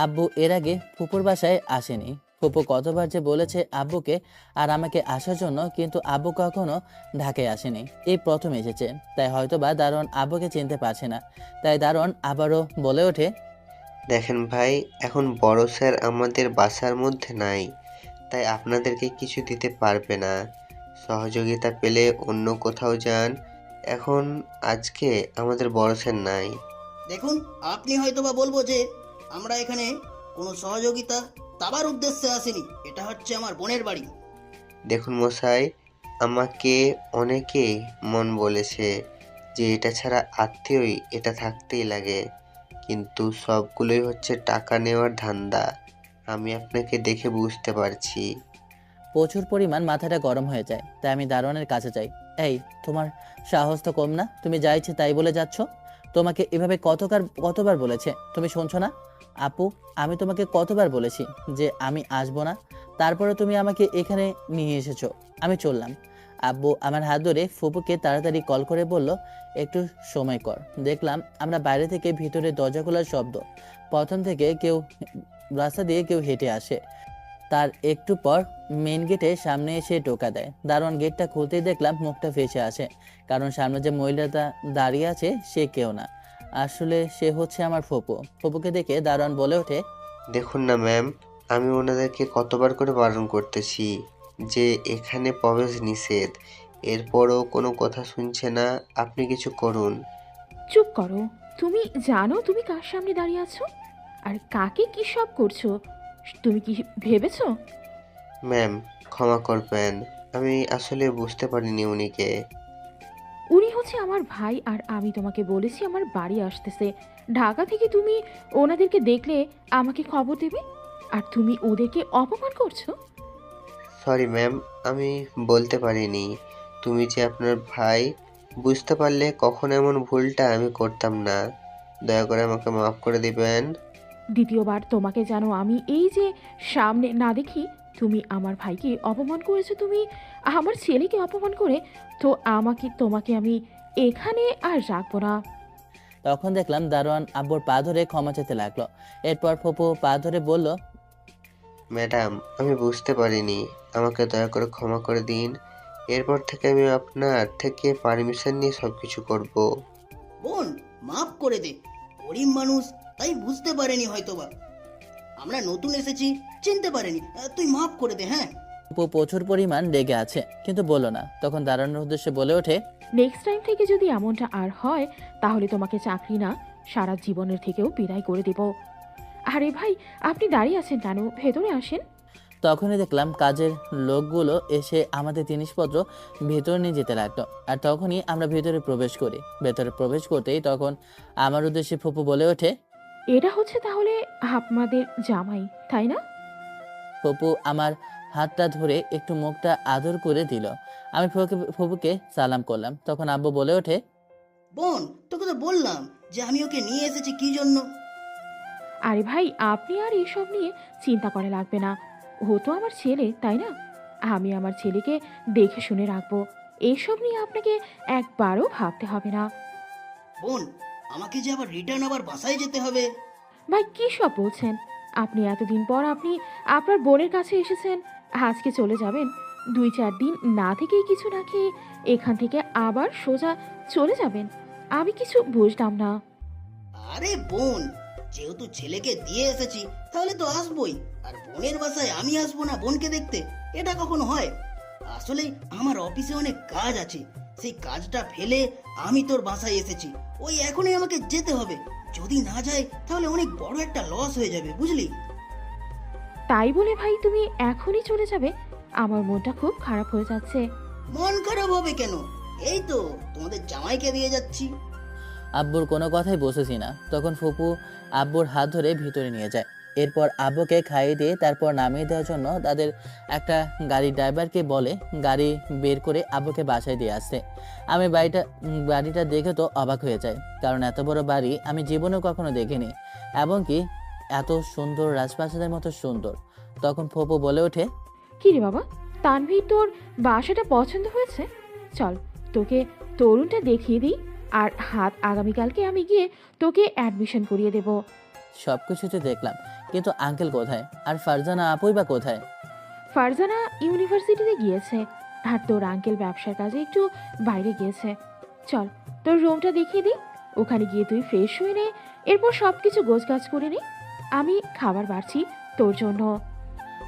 A: আব্বু এর আগে ফুপুর বাসায় আসেনি। ফুপু কতবার যে বলেছে আব্বুকে আর আমাকে আসার জন্য, কিন্তু আব্বু কখনো ঢাকায় আসেনি, এই প্রথম এসেছে। তাই হয়তোবা দারোয়ান আব্বুকে চিনতে পারছে না। তাই দারোয়ান আবারও বলে ওঠে,
G: দেখেন ভাই, এখন বড় স্যার আমাদের বাসার মধ্যে নাই, তাই আপনাদেরকে কিছু দিতে পারবে না। সহযোগিতা পেলে অন্য কোথাও যান। এখন আজকে আমাদের বড় স্যার নাই।
F: দেখুন, আপনি হয়তোবা বলবো যে আমরা এখানে কোনো সহযোগিতা তাবার উদ্দেশ্যে আসিনি। এটা হচ্ছে আমার বোনের বাড়ি।
G: দেখুন মশাই, আমাকে অনেকে মন বলেছে যে এটা ছাড়া আত্মীয়ই এটা থাকতেই লাগে, কিন্তু সবগুলোই হচ্ছে টাকা নেওয়ার ধান্দা। আমি আপনাকে দেখে বুঝতে পারছি।
A: প্রচুর পরিমাণ মাথাটা গরম হয়ে যায়। তাই আমি দারোয়ানের কাছে যাই। এই, তোমার সাহস তো কম না? তুমি যা ইচ্ছে তাই বলে যাচ্ছ। তোমাকে এভাবে কতবার বলেছে, তুমি শুনছো না? আপু, আমি তোমাকে কতবার বলেছি যে আমি আসবো না, তারপরে তুমি আমাকে এখানে নিয়ে এসেছো। আমি চললাম। আব্বু আমার হাত ধরে ফুপুকে তাড়াতাড়ি কল করে বলল, একটু সময় কর। দেখলাম আমরা বাইরে থেকে ভিতরে দরজা খোলার শব্দ। প্রথম থেকে রাস্তা দিয়ে কেউ হেঁটে আসে। তার একটু পর মেন গেটে সামনে এসে টোকা দেয়। দারোয়ান গেটটা খুলতেই দেখলাম মুখটা ফেসে আসে, কারণ সামনে যে মহিলাটা দাঁড়িয়ে আছে সে কেউ না, আসলে সে হচ্ছে আমার ফুপু। ফুপুকে দেখে দারোয়ান বলে ওঠে,
G: দেখুন না ম্যাম, আমি ওনাদেরকে কতবার করে বারণ করতেছি যে এখানে প্রবেশ নিষেধ, এরপরও কোনো কথা শুনছে না। আপনি কিছু করুন।
H: চুপ করো। তুমি জানো তুমি কার সামনে দাঁড়িয়ে আছো আর কাকে কি সব করছো? তুমি কি ভেবেছো?
G: ম্যাম, ক্ষমা করবেন, আমি আসলে বুঝতে পারিনি উনিকে।
H: উনি হচ্ছে আমার ভাই, আর আমি তোমাকে বলেছি আমার বাড়ি আসতেছে ঢাকা থেকে, তুমি ওনাদেরকে দেখলে আমাকে খবর দেবে, আর তুমি ওদেরকে অপমান করছো।
G: সরি ম্যাম, আমি বলতে পারিনি। তুমি যে আপনার ভাই, বুঝতে পারলে কখন এমন ভুলটা আমি করতাম না। দয়া করে আমাকে মাফ করে দিবেন।
H: দ্বিতীয়বার তোমাকে জানো আমি এই যে সামনে না দেখি, তুমি আমার ভাইকে অপমান করেছো, তুমি আমার ছেলেকে অপমান করে, তো তোমাকে আমি এখানে আর রাখবো না।
A: তখন দেখলাম দারোয়ান আব্বুর পা ধরে ক্ষমা চেতে লাগলো। এরপর ফুপু পা ধরে বলল,
G: ম্যাডাম, আমি বুঝতে পারিনি, আমাকে দয়া করে ক্ষমা করে দিন। এরপর থেকে আমি আপনার থেকে পারমিশন নিয়ে সবকিছু করব।
F: বোন, মাফ করে দে। গরিব মানুষ, তাই বুঝতে পারেনি হয়তোবা। আমরা নতুন এসেছি, চিনতে পারেনি। তুই মাফ করে দে। হ্যাঁ,
A: ফুপু প্রচুর পরিমাণ রেগে আছে, কিন্তু বললো না। তখন দারোয়ানের উদ্দেশ্যে বলে ওঠে,
H: নেক্সট টাইম থেকে যদি এমনটা আর হয়, তাহলে তোমাকে চাকরি না, সারা জীবনের থেকেও বিদায় করে দেব। আরে ভাই, আপনি দাঁড়িয়ে আছেন কেন? ভেতরে আসেন।
A: তখনই দেখলাম কাজের লোকগুলো এসে আমাদের জিনিসপত্র ভেতরে নিয়ে যেতে লাগলো। আর তখনই আমরা ভেতরে প্রবেশ করি। ভেতরে প্রবেশ করতেই তখন আমার উদ্দেশ্যে ফুপু বলে ওঠে,
H: এটা হচ্ছে তাহলে আপনাদের জামাই, তাই না?
A: ফুপু আমার হাতটা ধরে একটু মুখটা আদর করে দিল। আমি ফুপুকে সালাম করলাম। তখন আব্বু বলে ওঠে,
F: বোন, তোকে তো বললাম যে আমি ওকে নিয়ে এসেছি কি জন্য।
H: আরে ভাই, আপনি আর এসব নিয়ে চিন্তা করা লাগবে না। ও তো আমার ছেলে, তাই না? আমি আমার ছেলেকে দেখে শুনে রাখবো। এসব নিয়ে আপনাকে একবারও ভাবতে হবে না।
F: বোন, আমাকে যে আবার রিটার্ন আবার বাসায় যেতে হবে।
H: ভাই, কী সব বলছেন? আপনি এতদিন পর আপনি আপনার বোনের কাছে এসেছেন, আজকে চলে যাবেন? 2-4 দিন না থেকেই কিছু না খেয়ে এখান থেকে আবার সোজা চলে যাবেন? আমি কিছু বুঝলাম না।
F: আরে বোন, যেহেতু ছেলেকে দিয়ে এসেছি তাহলে তো আসবোই। আর বোনের বাসায় আমি আসবো না বোনকে দেখতে? এটা কখনো হয়? আসলে আমার অফিসে অনেক কাজ আছে, সেই কাজটা ফেলে আমি তোর বাসায় এসেছি। ওই এখনই আমাকে যেতে হবে। যদি না যাই তাহলে অনেক বড় একটা লস হয়ে যাবে, বুঝলি?
H: তাই বলে ভাই তুমি এখনই চলে যাবে? আমার মনটা খুব খারাপ হয়ে যাচ্ছে।
F: মন খারাপ হবে কেন? এই তো তোমাদের জামাইকে দিয়ে যাচ্ছি।
A: আব্বুর কোনো কথাই বসেছি না। তখন ফুপু আব্বুর হাত ধরে ভিতরে নিয়ে যায়। এরপর আব্বুকে খাইয়ে দিয়ে তারপর নামিয়ে দেওয়ার জন্য তাদের একটা গাড়ির ড্রাইভারকে বলে গাড়ি বের করে আব্বুকে বাসায় দিয়ে আসতে। আমি বাড়িটা দেখে তো অবাক হয়ে যাই, কারণ এত বড় বাড়ি আমি জীবনেও কখনো দেখিনি, এবং কি এত সুন্দর, রাজপ্রাসাদের মতো সুন্দর। তখন ফুপু বলে ওঠে,
H: কি রে বাবা, তানভীর তোর বাসাটা পছন্দ হয়েছে? চল তোকে তরুণটা দেখিয়ে দিই। আর হাত আগামীকালকে আমি গিয়ে তোকে অ্যাডমিশন করিয়ে দেব।
A: সব কিছুতে দেখলাম, কিন্তু আঙ্কেল কোথায়? আর ফারজানা আপুই বা কোথায়?
H: ফারজানা ইউনিভার্সিটিতে গিয়েছে, আর তোর আঙ্কেল ব্যবসার কাজে একটু বাইরে গিয়েছে। চল তোর রুমটা দেখিয়ে দিই, ওখানে গিয়ে তুই ফ্রেশ হয়ে নে, এরপর সব কিছু গোছগাছ করে নে। আমি খাবার বাড়ছি তোর জন্য।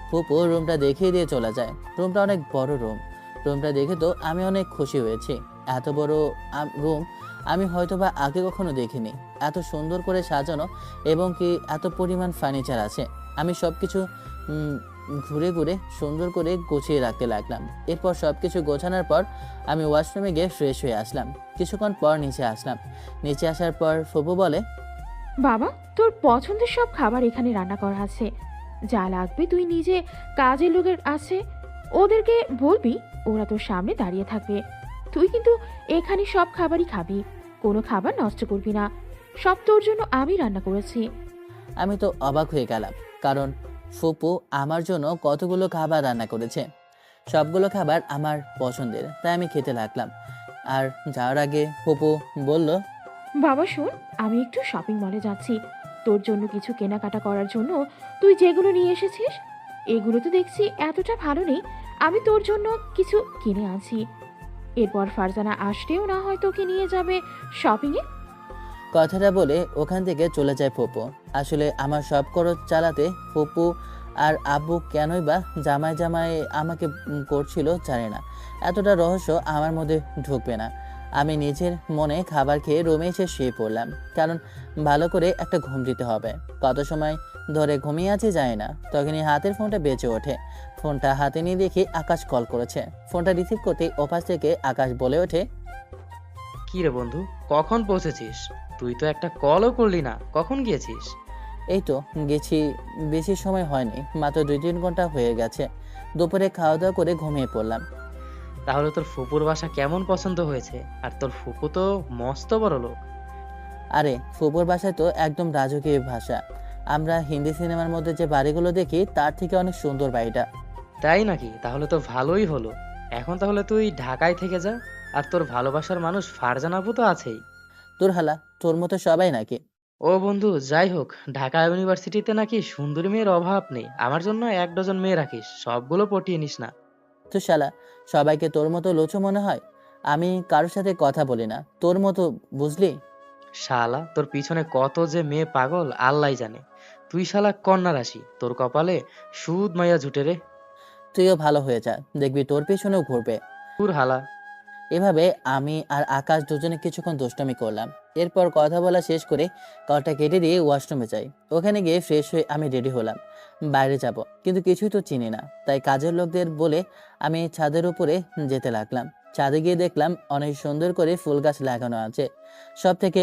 A: ফুপু রুমটা দেখিয়ে দিয়ে চলে যায়। রুমটা অনেক বড় রুম। রুমটা দেখে তো আমি অনেক খুশি হয়েছি। এত বড় রুম আমি হয়তোবা আগে কখনো দেখিনি। এত সুন্দর করে সাজানো এবং কি এত পরিমাণ ফার্নিচার আছে। আমি সব কিছু ঘুরে ঘুরে সুন্দর করে গুছিয়ে রাখতে লাগলাম। এরপর সব কিছু গোছানোর পর আমি ওয়াশরুমে গিয়ে ফ্রেশ হয়ে আসলাম। কিছুক্ষণ পর নিচে আসলাম। নিচে আসার পর ফুপু বলে,
H: বাবা, তোর পছন্দের সব খাবার এখানে রান্না করা আছে, যা লাগবে তুই নিজে কাজের লোকের আছে ওদেরকে বলবি, ওরা তোর সামনে দাঁড়িয়ে থাকবে। তুই কিন্তু এখানে সব খাবারই খাবি, কোনো খাবার নষ্ট করবি না, সব তোর জন্য আমি রান্না করেছি।
A: আমি তো অবাক হয়ে গেলাম, কারণ ফুপু আমার জন্য কতগুলো খাবার রান্না করেছে। সবগুলো খাবার আমার পছন্দের, তাই আমি খেতে লাগলাম। আর যাওয়ার আগে ফুপু বলল,
H: বাবা শোন, আমি একটু শপিং মলে যাচ্ছি, তোর জন্য কিছু কেনাকাটা করার জন্য তুই যেগুলো নিয়ে এসেছিস এগুলো তো দেখছি এতটা ভালো নেই, আমি তোর জন্য কিছু কিনে আনছি। এরপর ফারজানা আসলেও না হয় তোকে নিয়ে যাবে শপিংয়ে।
A: কথাটা বলে ওখান থেকে চলে যায় ফুপু। আসলে আমার সব খরচ চালাতে ফুপু আর আব্বু কেনই বা জামাই জামাই আমাকে করছিল জানি না। এতটা রহস্য আমার মধ্যে ঢুকবে না। আমি নিজের মনে খাবার খেয়ে রুমে এসে শুয়ে পড়লাম, কারণ ভালো করে একটা ঘুম দিতে হবে। কত সময় ধরে ঘুমিয়ে আছে যায় না, তখনই হাতের ফোনটা বেজে ওঠে। ফোনটা হাতে নিয়ে দেখি আকাশ কল করেছে। ফোনটা রিসিভ করতেই ওপাশ থেকে আকাশ বলে ওঠে,
D: কি রে বন্ধু, কখন পৌঁছেছিস? তুই তো একটা কলও করলি না, কখন গিয়েছিস?
A: এই তো গেছি, বেশি সময় হয়নি, মাত্র 2-3 ঘন্টা হয়ে গেছে। দুপুরে খাওয়া দাওয়া করে ঘুমিয়ে পড়লাম।
D: তাহলে তোর ফুপুর বাসা কেমন পছন্দ হয়েছে? আর তোর ফুপু তো মস্ত বড় লোক।
A: আরে ফুপুর বাসায় তো একদম রাজকীয় ভাষা। আমরা হিন্দি সিনেমার মধ্যে যে বাড়িগুলো দেখি তার থেকে অনেক সুন্দর বাড়িটা।
D: তাই নাকি? তাহলে তো ভালোই হলো। এখন তাহলে তুই ঢাকায় থেকে যা, আর তোর ভালোবাসার মানুষ ফারজানা আপু তো আছেই।
A: তোর হালা, তোর মতো সবাই নাকি?
D: ও বন্ধু, যাই হোক, ঢাকা ইউনিভার্সিটিতে নাকি সুন্দরী মেয়ের অভাব নেই। আমার জন্য 1 ডজন মেয়ে রাখিস, সবগুলো পটিয়ে নিস না।
A: তো শালা, সবাইকে তোর মতো লোচো মনে হয়? আমি কারোর সাথে কথা বলি না তোর মতো, বুঝলি?
D: শালা, তোর পিছনে কত যে মেয়ে পাগল আল্লাহ জানে। তুই শালা কন্যা রাশি, তোর কপালে সুদ মাইয়া জুটে রে।
A: তুইও ভালো হয়ে যা, দেখবি তোর পেছনেও ঘুরবে।
D: তোর হালা।
A: এভাবে আমি আর আকাশ দুজনে কিছুক্ষণ দুষ্টামি করলাম। এরপর কথা বলা শেষ করে কলটা কেটে দিয়ে ওয়াশরুমে যাই। ওখানে গিয়ে ফ্রেশ হয়ে আমি রেডি হলাম, বাইরে যাব, কিন্তু কিছুই তো চিনি না। তাই কাজের লোকদের বলে আমি ছাদের উপরে যেতে লাগলাম। ছাদে গিয়ে দেখলাম অনেক সুন্দর করে ফুল গাছ লাগানো আছে। সব থেকে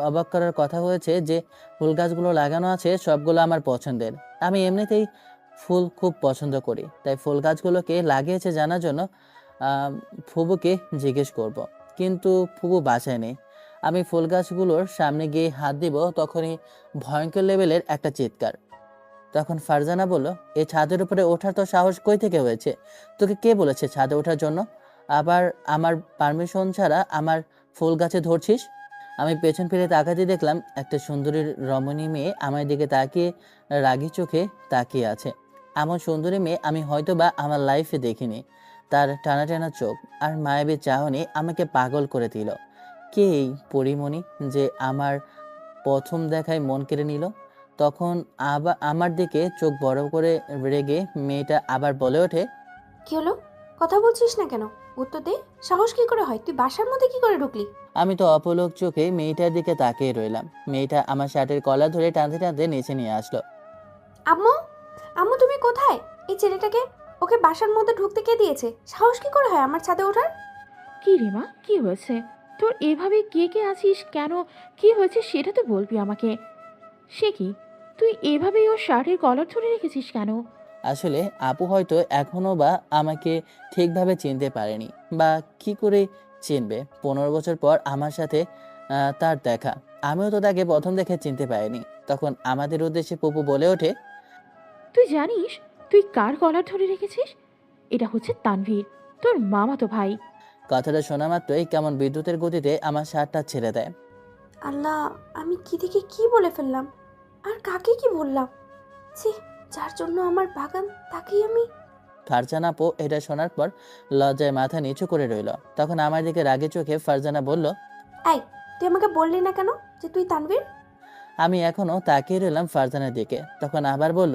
A: অবাক করার কথা হয়েছে যে ফুল গাছগুলো লাগানো আছে সবগুলো আমার পছন্দের। আমি এমনিতেই ফুল খুব পছন্দ করি, তাই ফুল গাছগুলোকে লাগিয়েছে জানার জন্য ফুবুকে জিজ্ঞেস করব। কিন্তু ফুবু বাসায় নেই। আমি ফুল গাছগুলোর সামনে গিয়ে হাত দিব, তখনই ভয়ঙ্কর লেভেলের একটা চিৎকার। তখন ফারজানা বলল, এই ছাদের উপরে ওঠার তো সাহস কই থেকে হয়েছে? তোকে কে বলেছে ছাদে ওঠার জন্য? আবার আমার পারমিশন ছাড়া আমার ফুল গাছে ধরছিস? আমি পেছন ফিরে তাকাতে দেখলাম একটা সুন্দরী রমণী মেয়ে আমার দিকে তাকিয়ে রাগী চোখে তাকিয়ে আছে। এমন সুন্দরী মেয়ে আমি হয়তো বা আমার লাইফে দেখিনি। তার টানা টানা চোখ আর মায়াবী চাহনি আমাকে পাগল করে দিল। কে এই পরিমণি যে আমার প্রথম দেখায় মন কেড়ে নিল? তখন আবার আমার দিকে চোখ বড় করে রেগে মেয়েটা আবার বলে ওঠে,
I: কি হলো? কথা বলছিস না কেন? উত্তর দে। সাহস কি করে হয়? তুই বাসার মধ্যে কি করে ঢুকলি?
A: আমি তো অপলক চোখে মেয়েটার দিকে তাকিয়ে রইলাম। মেয়েটা আমার শার্টের কলার ধরে টানতে টানতে নিচে নিয়ে আসলো।
I: আম্মু, আম্মু তুমি কোথায়? এই ছেলেটাকে, ওকে বাসার মধ্যে ঢুকতে কে দিয়েছে? সাহস কি করে হয় আমার ছাদে ওঠার?
H: কি রে মা, কি হয়েছে তোর? এভাবে কে কে আছিস কেন? কি হয়েছে সেটা তো বলবি আমাকে। সে কি, তুই এভাবেই ওর শার্টের কলার ধরে রেখেছিস কেন?
A: আসলে আপু হয়তো এখনো বা আমাকে ঠিকভাবে চিনতে পারেনি, বা কি করে চিনবে? 15 বছর পর আমার সাথে তার দেখা। আমিও তো তাকে প্রথম দেখে চিনতে পারিনি। তখন আমাদের উদ্দেশ্যে পপু বলে ওঠে,
H: তুই জানিস তুই কার কলার ধরে রেখেছিস? এটা হচ্ছে তানভীর, তোর মামাতো ভাই।
A: কথাটা শোনা মাত্রই কেমন বিদ্যুতের গতিতে আমার শার্টটা ছেড়ে দেয়।
I: আল্লাহ, আমি কি থেকে কি বলে ফেললাম, আর কাকে কি বললাম? ছি, যার জন্য আমার বাগান তাকেই আমি।
A: ফারজানা আপু এটা শোনার পর লজ্জায় মাথা নিচু করে রইল। তখন আমার দিকে রাগে চোখে ফারজানা বলল,
I: এই, তুই আমাকে বললি না কেন যে তুই তানভীর?
A: আমি এখনো তাকিয়ে রইলাম ফারজানার দিকে। তখন আবার বলল,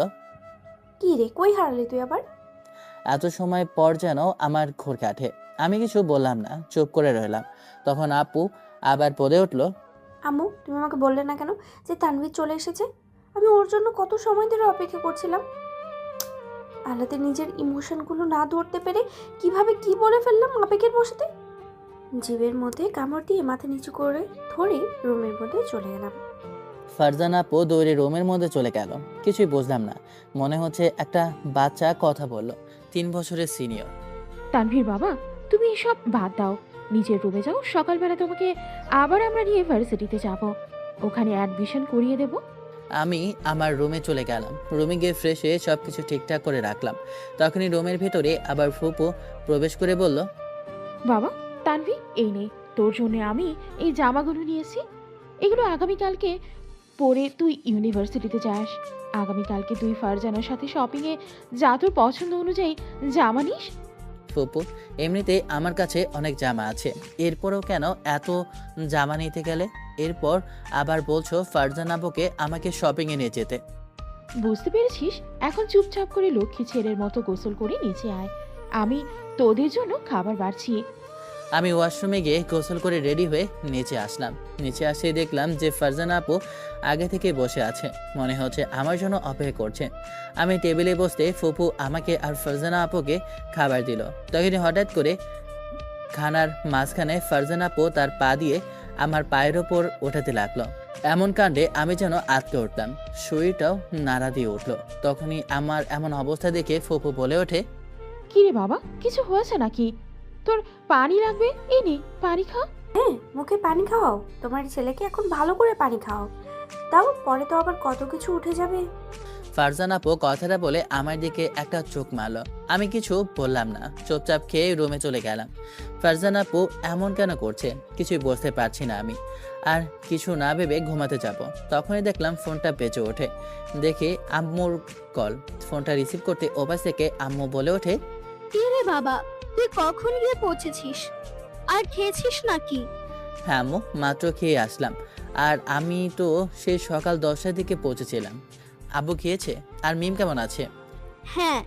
I: কি রে, কই হারালি তুই আবার?
A: এত সময় পর যেন আমার ঘোর কাটে। আমি কিছু বললাম না, চুপ করে রইলাম। তখন আপু আবার বলে উঠল,
I: আম্মু, তুমি আমাকে বললে না কেন যে তানভীর চলে এসেছে? আমি ওর জন্য কত সময় ধরে অপেক্ষা করছিলাম। আলাদা নিজের ইমোশনগুলো না ধরতে পেরে কিভাবে কি বলে ফেললাম আবেগের বশতে। জিভের মধ্যে কামড় দিয়ে মাথা নিচু করে ধরে রুমের মধ্যে চলে গেলাম।
A: ফারজানা আপু দৌড়ে রুমের মধ্যে চলে গেল। কিছুই বুঝলাম না, মনে হচ্ছে একটা বাচ্চা কথা বলল, 3 বছরের সিনিয়র।
H: তানভীর বাবা, তুমি এসব বাদ দাও, নিজের রুমে যাও। সকালবেলা তোমাকে আবার আমরা নিয়ে ভার্সিটিতে যাব, ওখানে অ্যাডমিশন করিয়ে দেব।
A: আমি আমার রুমে চলে গেলাম। রুমে গিয়ে ফ্রেশ হয়ে সব কিছু ঠিকঠাক করে রাখলাম। তখনই রুমের ভেতরে আবার ফুপু প্রবেশ করে বলল,
H: বাবা, তানভীর, এই নে, তোর জন্য আমি এই জামাগুলো নিয়েছি। এগুলো আগামীকালকে পরে তুই ইউনিভার্সিটিতে যাস। আগামীকালকে তুই ফারজানার সাথে শপিংয়ে যা, তোর পছন্দ অনুযায়ী জামা নিস।
A: ফুপু, এমনিতেই আমার কাছে অনেক জামা আছে, এরপরও কেন এত জামা নিতে গেলে? এরপর আবার বলছো ফারজানা আপুকে আমাকে শপিংয়ে নিয়ে যেতে।
H: বুঝতে পেরেছিস? এখন চুপচাপ করে লক্ষ্মী ছেলের মতো গোসল করে নিচে আয়, আমি তোদের জন্য খাবার বাড়ছি।
A: আমি ওয়াশরুমে গিয়ে গোসল করে রেডি হয়ে নিচে আসলাম। নিচে আসে দেখলাম যে ফারজানা আপু আগে থেকে বসে আছে, মনে হচ্ছে আমার জন্য অপেক্ষা করছে। আমি টেবিলে বসতে ফুপু আমাকে আর ফারজানা আপুকে খাবার দিল। তখনই হঠাৎ করে খানার মাঝখানে ফারজানা আপু তার পা দিয়ে আমার পায়ের ওপর ওঠাতে লাগলো। এমন কাণ্ডে আমি যেন আটকে উঠলাম, শরীরটাও নাড়া দিয়ে উঠলো। তখনই আমার এমন অবস্থা দেখে ফুপু বলে ওঠে,
H: কি রে বাবা, কিছু হয়েছে নাকি? তোর পানি লাগবে, এই নে পানি খা।
I: হ্যাঁ, মুখে পানি খাওয়াও, তোমার ছেলেকে এখন ভালো করে পানি খাওয়াও, তাও পরে তো আবার কত কিছু উঠে যাবে।
A: ফারজানা আপু কথাটা বলে আমার দিকে একটা চোখ মারলো। আমি কিছু বললাম না, চুপচাপ খেয়ে রুমে চলে গেলাম। ফারজানা আপু এমন কেন করছে কিছুই বুঝতে পারছি না আমি। আর কিছু না ভেবে ঘুমাতে যাব, তখনই দেখলাম ফোনটা বেজে ওঠে। দেখি আম্মুর কল। ফোনটা রিসিভ করতে ওপাশ থেকে আম্মু বলে ওঠে,
C: কি রে বাবা, তুই কখন গিয়ে পৌঁছেছিস? আর খেয়েছিস নাকি?
A: হ্যাঁ আম্মু, মাত্র খেয়ে আসলাম। আর আমি তো সেই সকাল 10টার দিকে পৌঁছেছিলাম। আব্বু খেয়েছে? আর মিম কেমন আছে?
C: হ্যাঁ,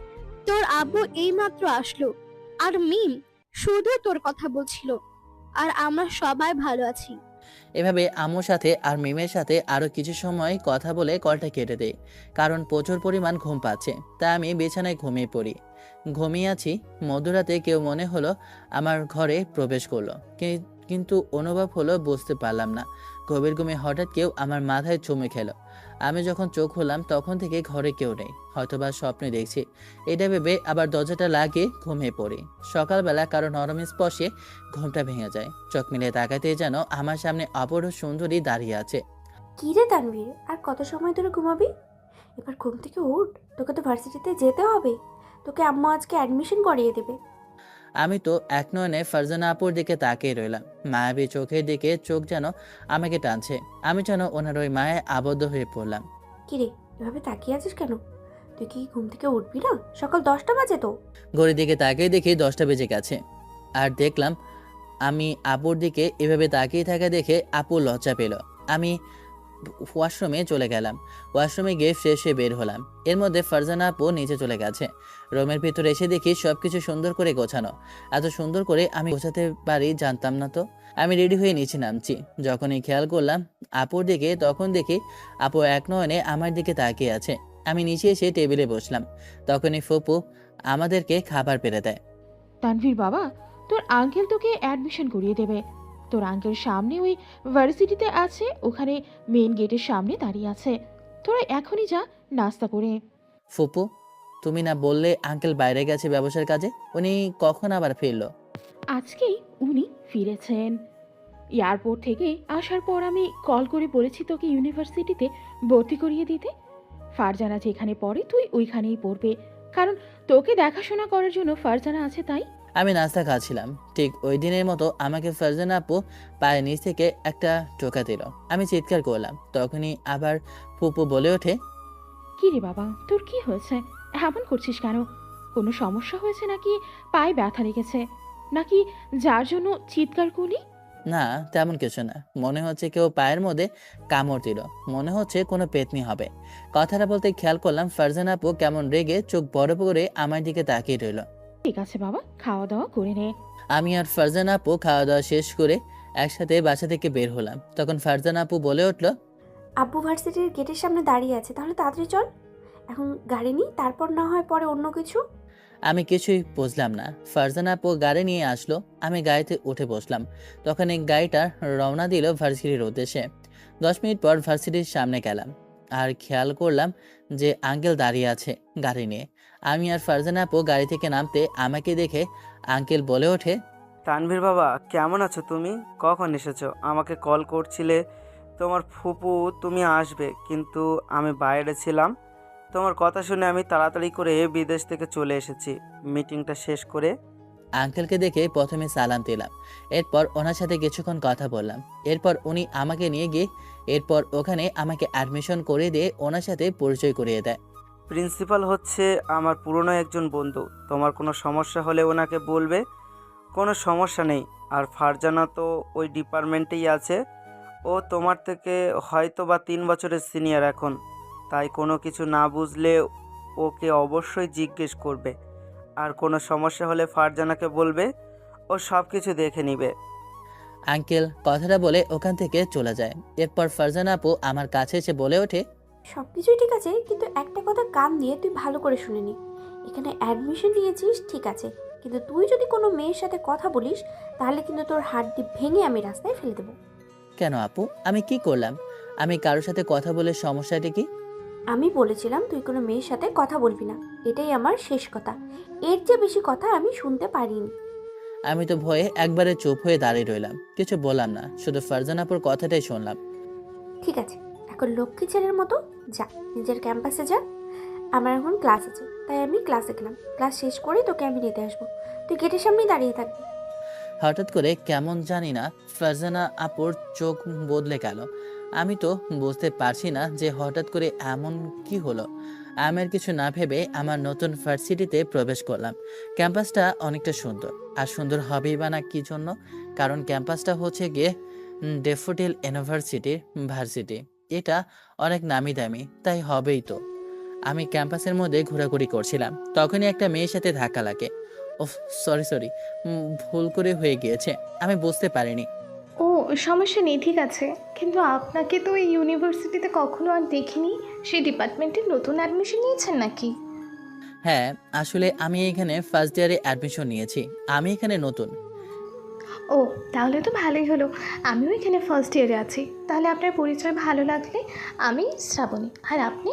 C: তোর আব্বু এইমাত্র আসলো, আর মিম শুধু তোর কথা বলছিল। আর আমরা সবাই ভালো আছি।
A: এভাবে আম্মুর সাথে আর মিমের সাথে আরও কিছু সময় কথা বলে কলটা কেটে দেই, কারণ প্রচুর পরিমাণ ঘুম পাচ্ছে। তাই আমি বিছানায় ঘুমিয়ে পড়ি। ঘুমিয়ে আছি, মধ্যরাতে কেউ মনে হলো আমার ঘরে প্রবেশ করলো, কিন্তু অনুভব হলো বুঝতে পারলাম না। গভীর ঘুমে হঠাৎ কেউ আমার মাথায় চুমে খেলো। আমি যখন চোখ হলাম তখন থেকে ঘরে কেউ নেই, হয়তোবা স্বপ্নে দেখছি। এটা ভেবে আবার দরজাটা লাগিয়ে ঘুমিয়ে পড়ি। সকালবেলা কারো নরম স্পর্শে ঘুমটা ভেঙে যায়। চোখ মিলে তাকাতেই যেন আমার সামনে অপর সুন্দরী দাঁড়িয়ে আছে।
I: কি রে তানভীর, আর কত সময় ধরে ঘুমাবি? এবার ঘুম থেকে উঠ, তোকে তো ভার্সিটিতে যেতে হবে। তোকে আম্মু আজকে অ্যাডমিশন করিয়ে দেবে।
A: আমি তো এক নয়নে ফারজানা আপুর দিকে তাকিয়ে রইলাম। মায়াবী চোখের দিকে চোখ যেন আমাকে টানছে। আমি যেন ওনার ওই মায়ায় আবদ্ধ হয়ে পড়লাম।
I: কি রে, এভাবে তাকিয়ে আছিস কেন? তুই কি ঘুম থেকে উঠবি না? সকাল 10টা বাজে তো।
A: ঘড়ির দিকে তাকিয়ে দেখি 10টা বেজে গেছে। আর দেখলাম আমি আপুর দিকে এভাবে তাকিয়ে থাকা দেখে আপু লজ্জা পেল। আমি ওয়াশরুমে চলে গেলাম। ওয়াশরুমে গিয়ে ফ্রেশ হয়ে বের হলাম। এর মধ্যে ফারজানা আপু নিচে চলে গেছে। রুমের ভিতরে এসে দেখি সবকিছু সুন্দর করে গোছানো। এত সুন্দর করে আমি গোছাতে পারি জানতাম না তো। আমি রেডি হয়ে নিচে নামছি। যখনই খেয়াল করলাম আপুর দিকে, তখন দেখি আপু এক নয়নে আমার দিকে তাকিয়ে আছে। আমি নিচে এসে টেবিলে বসলাম। তখনই ফুপু আমাদেরকে খাবার পেরে দেয়।
H: তানভীর বাবা, তোর আঙ্কেল তোকে অ্যাডমিশন করিয়ে দেবে। তোর আঙ্কেল সামনে ওই ভার্সিটিতে আছে, ওখানে মেইন গেটের সামনে দাঁড়িয়ে আছে। তোরা এখনই যা, নাস্তা করে।
A: ফুপু, তুমি না বললে আঙ্কেল বাইরে গেছে ব্যবসার কাজে? উনি কখন আবার ফিরলো?
H: আজকেই উনি ফিরেছেন। এয়ারপোর্ট থেকে আসার পর আমি কল করে বলেছি তোকে ইউনিভার্সিটিতে ভর্তি করিয়ে দিতে। ফারজানা যেখানে পড়ে তুই ওইখানেই পড়বে, কারণ তোকে দেখাশোনা করার জন্য ফারজানা আছে তাই।
A: আমি নাস্তা খাচ্ছিলাম, ঠিক ওই দিনের মতো আমাকে ফারজানা আপু পায়ের নিচ থেকে একটা টোকা দিল। আমি চিৎকার করলাম, তখনই আবার ফুপু বলে ওঠে,
H: কি রে বাবা, তোর কি হয়েছে? এমন করছিস কেন? কোনো সমস্যা হয়েছে নাকি? পায়ে ব্যথা লেগেছে নাকি যার জন্য চিৎকার করলি?
A: না তেমন কিছু না, মনে হচ্ছে কেউ পায়ের মধ্যে কামড় দিল, মনে হচ্ছে কোনো পেতনি হবে। কথাটা বলতে খেয়াল করলাম ফারজানা আপু কেমন রেগে চোখ বড় করে আমার দিকে তাকিয়ে রইল।
H: ঠিক আছে বাবা, খাওয়া দাওয়া করে নে।
A: আমি আর ফারজানা আপু খাওয়া দাওয়া শেষ করে একসাথে বাসা থেকে বের হলাম। তখন ফারজানা আপু বলে উঠল,
I: আব্বু ভার্সিটির গেটের সামনে দাঁড়িয়ে আছে, তাহলে তাড়াতাড়ি চল। এখন গাড়ি নিই, তারপর না হয় পরে অন্য কিছু।
A: আমি কিছুই বুঝলাম না। ফারজানা আপু গাড়ি নিয়ে আসলো, আমি গাড়িতে উঠে বসলাম। তখন এই গাড়িটা রওনা দিল ভার্সিটির উদ্দেশ্যে। 10 মিনিট পর ভার্সিটির সামনে গেলাম আর খেয়াল করলাম যে আঙ্কেল দাঁড়িয়ে আছে গাড়ি নিয়ে। আমি আর ফারজানা আপু গাড়ি থেকে নামতে আমাকে দেখে আঙ্কেল বলে ওঠে,
J: তানভীর বাবা, কেমন আছো তুমি? কখন এসেছো? আমাকে কল করছিলে তোমার ফুপু তুমি আসবে, কিন্তু আমি বাইরে ছিলাম। তোমার কথা শুনে আমি তাড়াতাড়ি করে বিদেশ থেকে চলে এসেছি মিটিংটা শেষ করে।
A: আঙ্কেলকে দেখে প্রথমে সালাম দিলাম, এরপর ওনার সাথে কিছুক্ষণ কথা বললাম। এরপর উনি আমাকে নিয়ে গিয়ে এরপর ওখানে আমাকে অ্যাডমিশন করে দিয়ে ওনার সাথে পরিচয় করিয়ে দেয়।
J: প্রিন্সিপাল হচ্ছে আমার পুরনো একজন বন্ধু, তোমার কোনো সমস্যা হলে ওনাকে বলবে, কোনো সমস্যা নেই। আর ফারজানা তো ওই ডিপার্টমেন্টেই আছে, ও তোমার থেকে হয়তো বা 3 বছরের সিনিয়র এখন, তাই কোনো কিছু না বুঝলে ওকে অবশ্যই জিজ্ঞেস করবে। আর কোনো সমস্যা হলে ফারজানাকে বলবে, ও সব কিছু দেখে নিবে।
A: আঙ্কেল কথাটা বলে ওখান থেকে চলে যায়। এরপর ফারজানা আপু আমার কাছে এসে বলে ওঠে,
I: সব কিছুই ঠিক আছে, কিন্তু একটা কথা কান দিয়ে তুই ভালো করে শুনে নি। এখানে অ্যাডমিশন নিয়েছিস ঠিক আছে, কিন্তু তুই যদি কোনো মেয়ের সাথে কথা বলিস তাহলে কিন্তু তোর হাড্ডি ভেঙে আমি রাস্তায় ফেলে দেবো।
A: কেন আপু, আমি কি করলাম? আমি কারোর সাথে কথা বলে সমস্যাটা কি?
I: আমি বলেছিলাম তুই কোনো মেয়ের সাথে কথা বলবি না, এটাই আমার শেষ কথা। এর চেয়ে বেশি কথা আমি শুনতে পারিনি।
A: আমি তো ভয়ে একবারে চুপ হয়ে দাঁড়িয়ে রইলাম, কিছু বললাম না, শুধু ফারজানা আপুর কথাটাই শুনলাম।
I: ঠিক আছে, এখন লক্ষ্মী ছেলের মতো যা, নিজের ক্যাম্পাসে যা। আমার এখন ক্লাস আছে, তাই আমি ক্লাসে গেলাম। ক্লাস শেষ করে তোকে আমি নিতে আসবো, তুই গেটের সামনেই দাঁড়িয়ে থাকবি।
A: হঠাৎ করে কেমন জানি না ফারজানা আপুর চোখ বদলে গেল। আমি তো বুঝতে পারছি না যে হঠাৎ করে এমন কি হলো। আমার কিছু না ভেবে আমার নতুন ভার্সিটিতে প্রবেশ করলাম। ক্যাম্পাসটা অনেকটা সুন্দর, আর সুন্দর হবেই বা না কি জন্য, কারণ ক্যাম্পাসটা হচ্ছে গিয়ে ডেফোডিল ইউনিভার্সিটির ভার্সিটি। এটা অনেক নামি দামি, তাই হবেই তো। আমি ক্যাম্পাসের মধ্যে ঘোরাঘুরি করছিলাম, তখনই একটা মেয়ের সাথে ধাক্কা লাগে। ওহ সরি, ভুল করে হয়ে গিয়েছে, আমি বুঝতে পারিনি।
K: ও সমস্যা নেই, ঠিক আছে। কিন্তু আপনাকে তো এই ইউনিভার্সিটিতে কখনো আর দেখিনি। সেই ডিপার্টমেন্টে নতুন অ্যাডমিশন নিয়েছেন নাকি?
A: হ্যাঁ, আসলে আমি এখানে ফার্স্ট ইয়ারে অ্যাডমিশন নিয়েছি, আমি এখানে নতুন।
K: ও তাহলে তো ভালোই হলো, আমিও এখানে ফার্স্ট ইয়ারে আছি। তাহলে আপনার পরিচয় ভালো লাগলে, আমি শ্রাবণী। আর আপনি?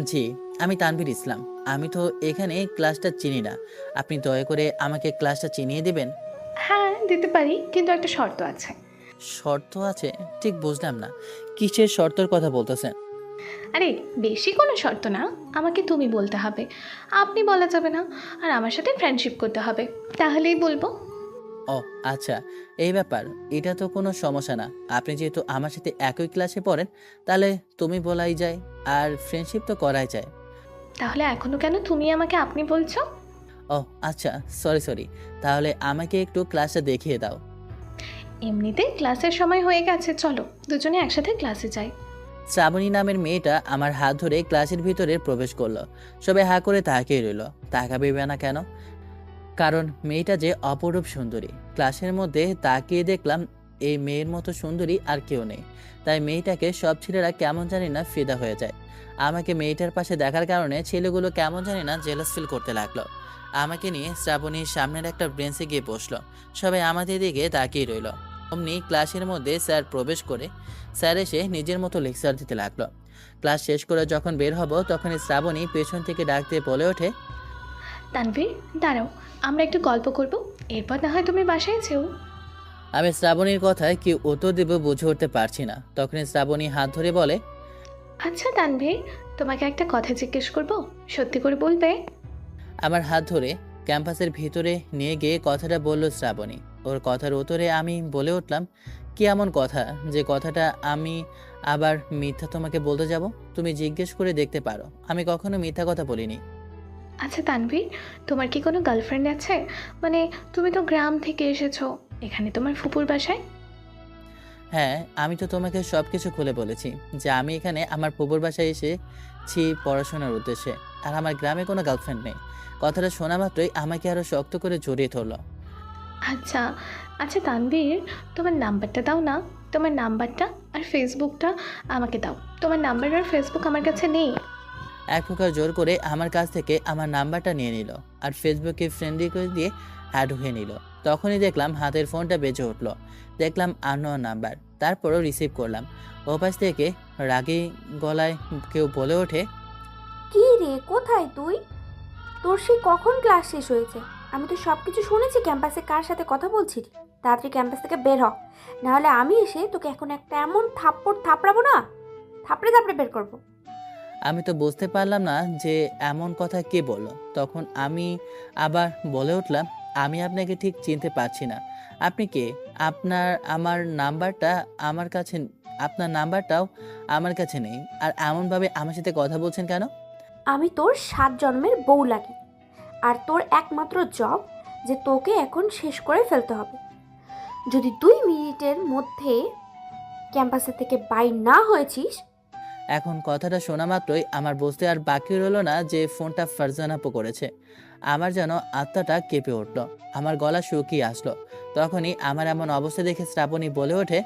A: জি, আমি তানভীর ইসলাম। আমি তো এখানে ক্লাসটা চিনি না, আপনি দয়া করে আমাকে ক্লাসটা চিনিয়ে দিবেন।
K: হ্যাঁ দিতে পারি, কিন্তু একটা শর্ত আছে।
A: শর্ত আছে? ঠিক বুঝলাম না, কিসের শর্তের কথা বলতেছেন?
K: আরে বেশি কোনো শর্ত না, আমাকে তুমি বলতে হবে, আপনি বলা যাবে না। আর আমার সাথে ফ্রেন্ডশিপ করতে হবে, তাহলেই বলবো।
A: ও আচ্ছা, এই ব্যাপার। এটা তো কোনো সমস্যা না, আপনি যেহেতু আমার সাথে একই ক্লাসে পড়েন তাহলে তুমি বলাই যায়, আর ফ্রেন্ডশিপ তো করাই যায়।
K: তাহলে এখনো কেন তুমি আমাকে আপনি বলছো?
A: ও আচ্ছা, সরি, তাহলে আমাকে একটু ক্লাসটা দেখিয়ে দাও।
K: এমনিতে ক্লাসের সময় হয়ে গেছে, চলো দুজনে একসাথে ক্লাসে যাই।
A: শ্রাবণী নামের মেয়েটা আমার হাত ধরে ক্লাসের ভিতরে প্রবেশ করলো। সবাই হা করে তাকিয়ে রইল। তাকাবে না কেন? কারণ মেয়েটা যে অপরূপ সুন্দরী। ক্লাসের মধ্যে তাকিয়ে দেখলাম এই মেয়ের মতো সুন্দরী আর কেউ নেই। তাই মেয়েটাকে সব ছেলেরা কেমন জানি না ফিদা হয়ে যায়। আমাকে মেয়েটার পাশে দেখার কারণে ছেলেগুলো কেমন জানি না জেলাস ফিল করতে লাগলো। আমাকে নিয়ে শ্রাবণীর সামনের একটা বেঞ্চে গিয়ে বসলো। সবাই আমাদের দিকে তাকিয়ে রইল। অমনি ক্লাসের মধ্যে স্যার প্রবেশ করে স্যার এসে নিজের মতো লেকচার দিতে লাগলো। ক্লাস শেষ করে যখন বের হব তখনই শ্রাবণী পেছন থেকে ডাক দিয়ে বলে ওঠে,
K: তানভীর দাঁড়াও, আমরা একটু গল্প করব, এরপর না হয় তুমি বাসায় যেও।
A: আমি শ্রাবণীর কথায় কি উত্তর দেব বুঝে উঠতে পারছি না। তখনই শ্রাবণী হাত ধরে বলে,
K: আচ্ছা তানভীর, তোমাকে একটা কথা জিজ্ঞেস করব, সত্যি করে বলবে?
A: আমার হাত ধরে ক্যাম্পাসের ভিতরে নিয়ে গিয়ে কথাটা বলল শ্রাবণী। ওর কথার উত্তরে আমি বলে উঠলাম, কি এমন কথা যে কথাটা আমি আবার মিথ্যা তোমাকে বলতে যাব? তুমি জিজ্ঞেস করে দেখতে পারো, আমি কখনো মিথ্যা কথা বলিনি।
K: আচ্ছা তানভীর, তোমার কি কোনো গার্লফ্রেন্ড আছে? মানে তুমি তো গ্রাম থেকে এসেছো, এখানে তোমার ফুপুর বাসায়।
A: হ্যাঁ, আমি তো তোমাকে সব কিছু খুলে বলেছি যে আমি এখানে আমার ফুপুর বাসায় এসেছি পড়াশোনার উদ্দেশ্যে, আর আমার গ্রামে কোনো গার্লফ্রেন্ড নেই। কথাটা শোনা মাত্রই আমাকে আরো শক্ত করে জড়িয়ে ধরলো।
K: আচ্ছা আচ্ছা তানভীর, তোমার নাম্বারটা দাও না। তোমার নাম্বারটা আর ফেসবুকটা আমাকে দাও। তোমার নাম্বার আর ফেসবুক আমার কাছে নেই।
A: এক প্রকার জোর করে আমার কাছ থেকে আমার নাম্বারটা নিয়ে নিল আর ফেসবুকে ফ্রেন্ড রিকোয়েস্ট দিয়ে অ্যাড হয়ে নিল। তখনই দেখলাম হাতের ফোনটা বেজে উঠলো। দেখলাম আননোন নাম্বার, তারপরও রিসিভ করলাম। ওপাশ থেকে রাগী গলায় কেউ বলে ওঠে,
I: কি রে, কোথায় তুই? তোর সেই কখন ক্লাস শেষ হয়েছে? আমি তো সব কিছু শুনেছি। ক্যাম্পাসে কার সাথে কথা বলছিলি? তাড়াতাড়ি ক্যাম্পাস থেকে বের হ, নাহলে আমি এসে তোকে এখন একটা এমন থাপ্পড় থাপড়াবো না, থাপড়ে থাপড়ে বের করবো।
A: আমি তো বুঝতে পারলাম না যে এমন কথা কে বলল। তখন আমি আবার বলে উঠলাম, আমি আপনাকে ঠিক চিনতে পারছি না। আপনি কে? আমার নাম্বারটা আমার কাছে, আপনার নাম্বারটাও আমার কাছে নেই। আর এমনভাবে আমার সাথে কথা বলছেন কেন?
I: আমি তোর 7 জন্মের বউ লাগি, আর তোর একমাত্র জব যে তোকে এখন শেষ করে ফেলতে হবে। যদি 2 মিনিটের মধ্যে ক্যাম্পাসের থেকে বাইর না হয়েছিস।
A: এখন কথাটা শোনা মাত্রই আমার বুঝতে আর বাকি রইল না যে ফোনটা ফারজানা আপু করেছে। আমার যেন আত্মাটা কেঁপে উঠল, আমার গলা শুকিয়ে আসলো। তখনই আমার এমন অবস্থা দেখে শ্রাবণী বলে ওঠে,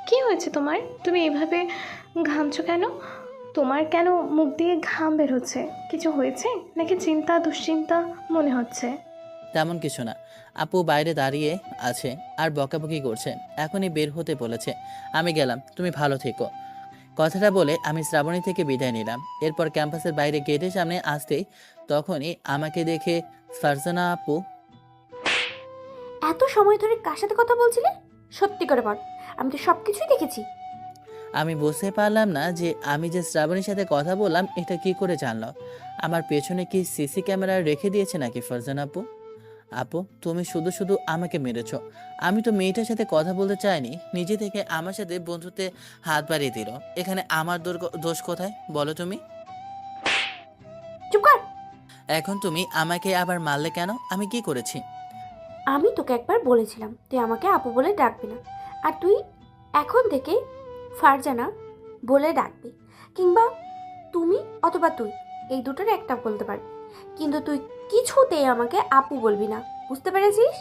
K: কি হয়েছে তোমার? তুমি এভাবে ঘামছো কেন? তোমার কেন মুখ দিয়ে ঘাম বের হচ্ছে? কিছু হয়েছে নাকি চিন্তা দুশ্চিন্তা মনে হচ্ছে?
A: তেমন কিছু না। আপু বাইরে দাঁড়িয়ে আছে আর বকাবকি করছে, এখনই বের হতে বলেছে। আমি গেলাম, তুমি ভালো থেকো। কথাটা বলে আমি শ্রাবণী থেকে বিদায় নিলাম। এরপর ক্যাম্পাসের বাইরে গেটের সামনে আসতেই তখনই আমাকে দেখে ফারজানা আপু,
I: এত সময় ধরে কার সাথে কথা বলছিলে? সত্যি করে বল, আমি তো সব কিছুই দেখেছি।
A: আমি বুঝতে পারলাম না যে আমি যে শ্রাবণীর সাথে কথা বললাম এটা কি করে জানলো। আমার পেছনে কি সিসি ক্যামেরা রেখে দিয়েছে নাকি ফারজানা আপু? আপু, তুমি শুধু শুধু আমাকে মেরেছ। আমি তো মেয়েটার সাথে কথা বলতে চাইনি, নিজে থেকে আমার সাথে বন্ধুত্বে হাত বাড়িয়ে দিল। এখানে আমার দোষ কোথায় বলো তুমি?
I: চুপ কর।
A: এখন তুমি আমাকে আবার মারলে কেন? আমি কি করেছি?
I: আমি তোকে একবার বলেছিলাম তুই আমাকে আপু বলে ডাকবি না, আর তুই এখন থেকে ফারজানা বলে ডাকবি, কিংবা তুমি অথবা তুই, এই দুটোর একটা বলতে পারবি, কিন্তু তুই কিছুতেই আমাকে আপু বলবি না, বুঝতে পেরেছিস?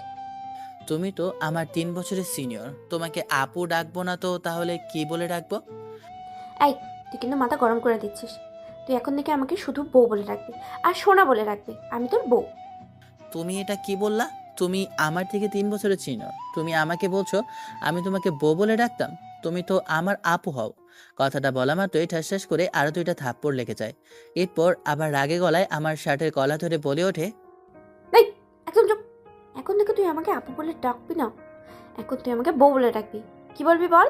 A: তুমি তো আমার 3 বছরের সিনিয়র, তোমাকে আপু ডাকবো না তো তাহলে কি বলে ডাকবো?
I: এই, তুই কিন্তু মাথা গরম করে দিচ্ছিস। তুই এখন থেকে আমাকে শুধু বউ বলে রাখবি, আর সোনা বলে রাখবি। আমি তোর বউ।
A: তুমি এটা কি বললা? তুমি আমার থেকে 3 বছরের সিনিয়র, তুমি আমাকে বলছো আমি তোমাকে বউ বলে ডাকতাম? তুমি তো আমার আপু হও। কথাটা বলা মাত্রই ঠাস করে আরো 2টা থাপ্পড় লেগে যায়। এরপর আবার রাগে গলায় আমার শার্টের কলা ধরে বলে ওঠে,
I: এই, একদম চুপ। এখন থেকে তুই আমাকে আপু বলে ডাকবি না, এখন তুই আমাকে বউ বলে ডাকবি। কি বলবি বল?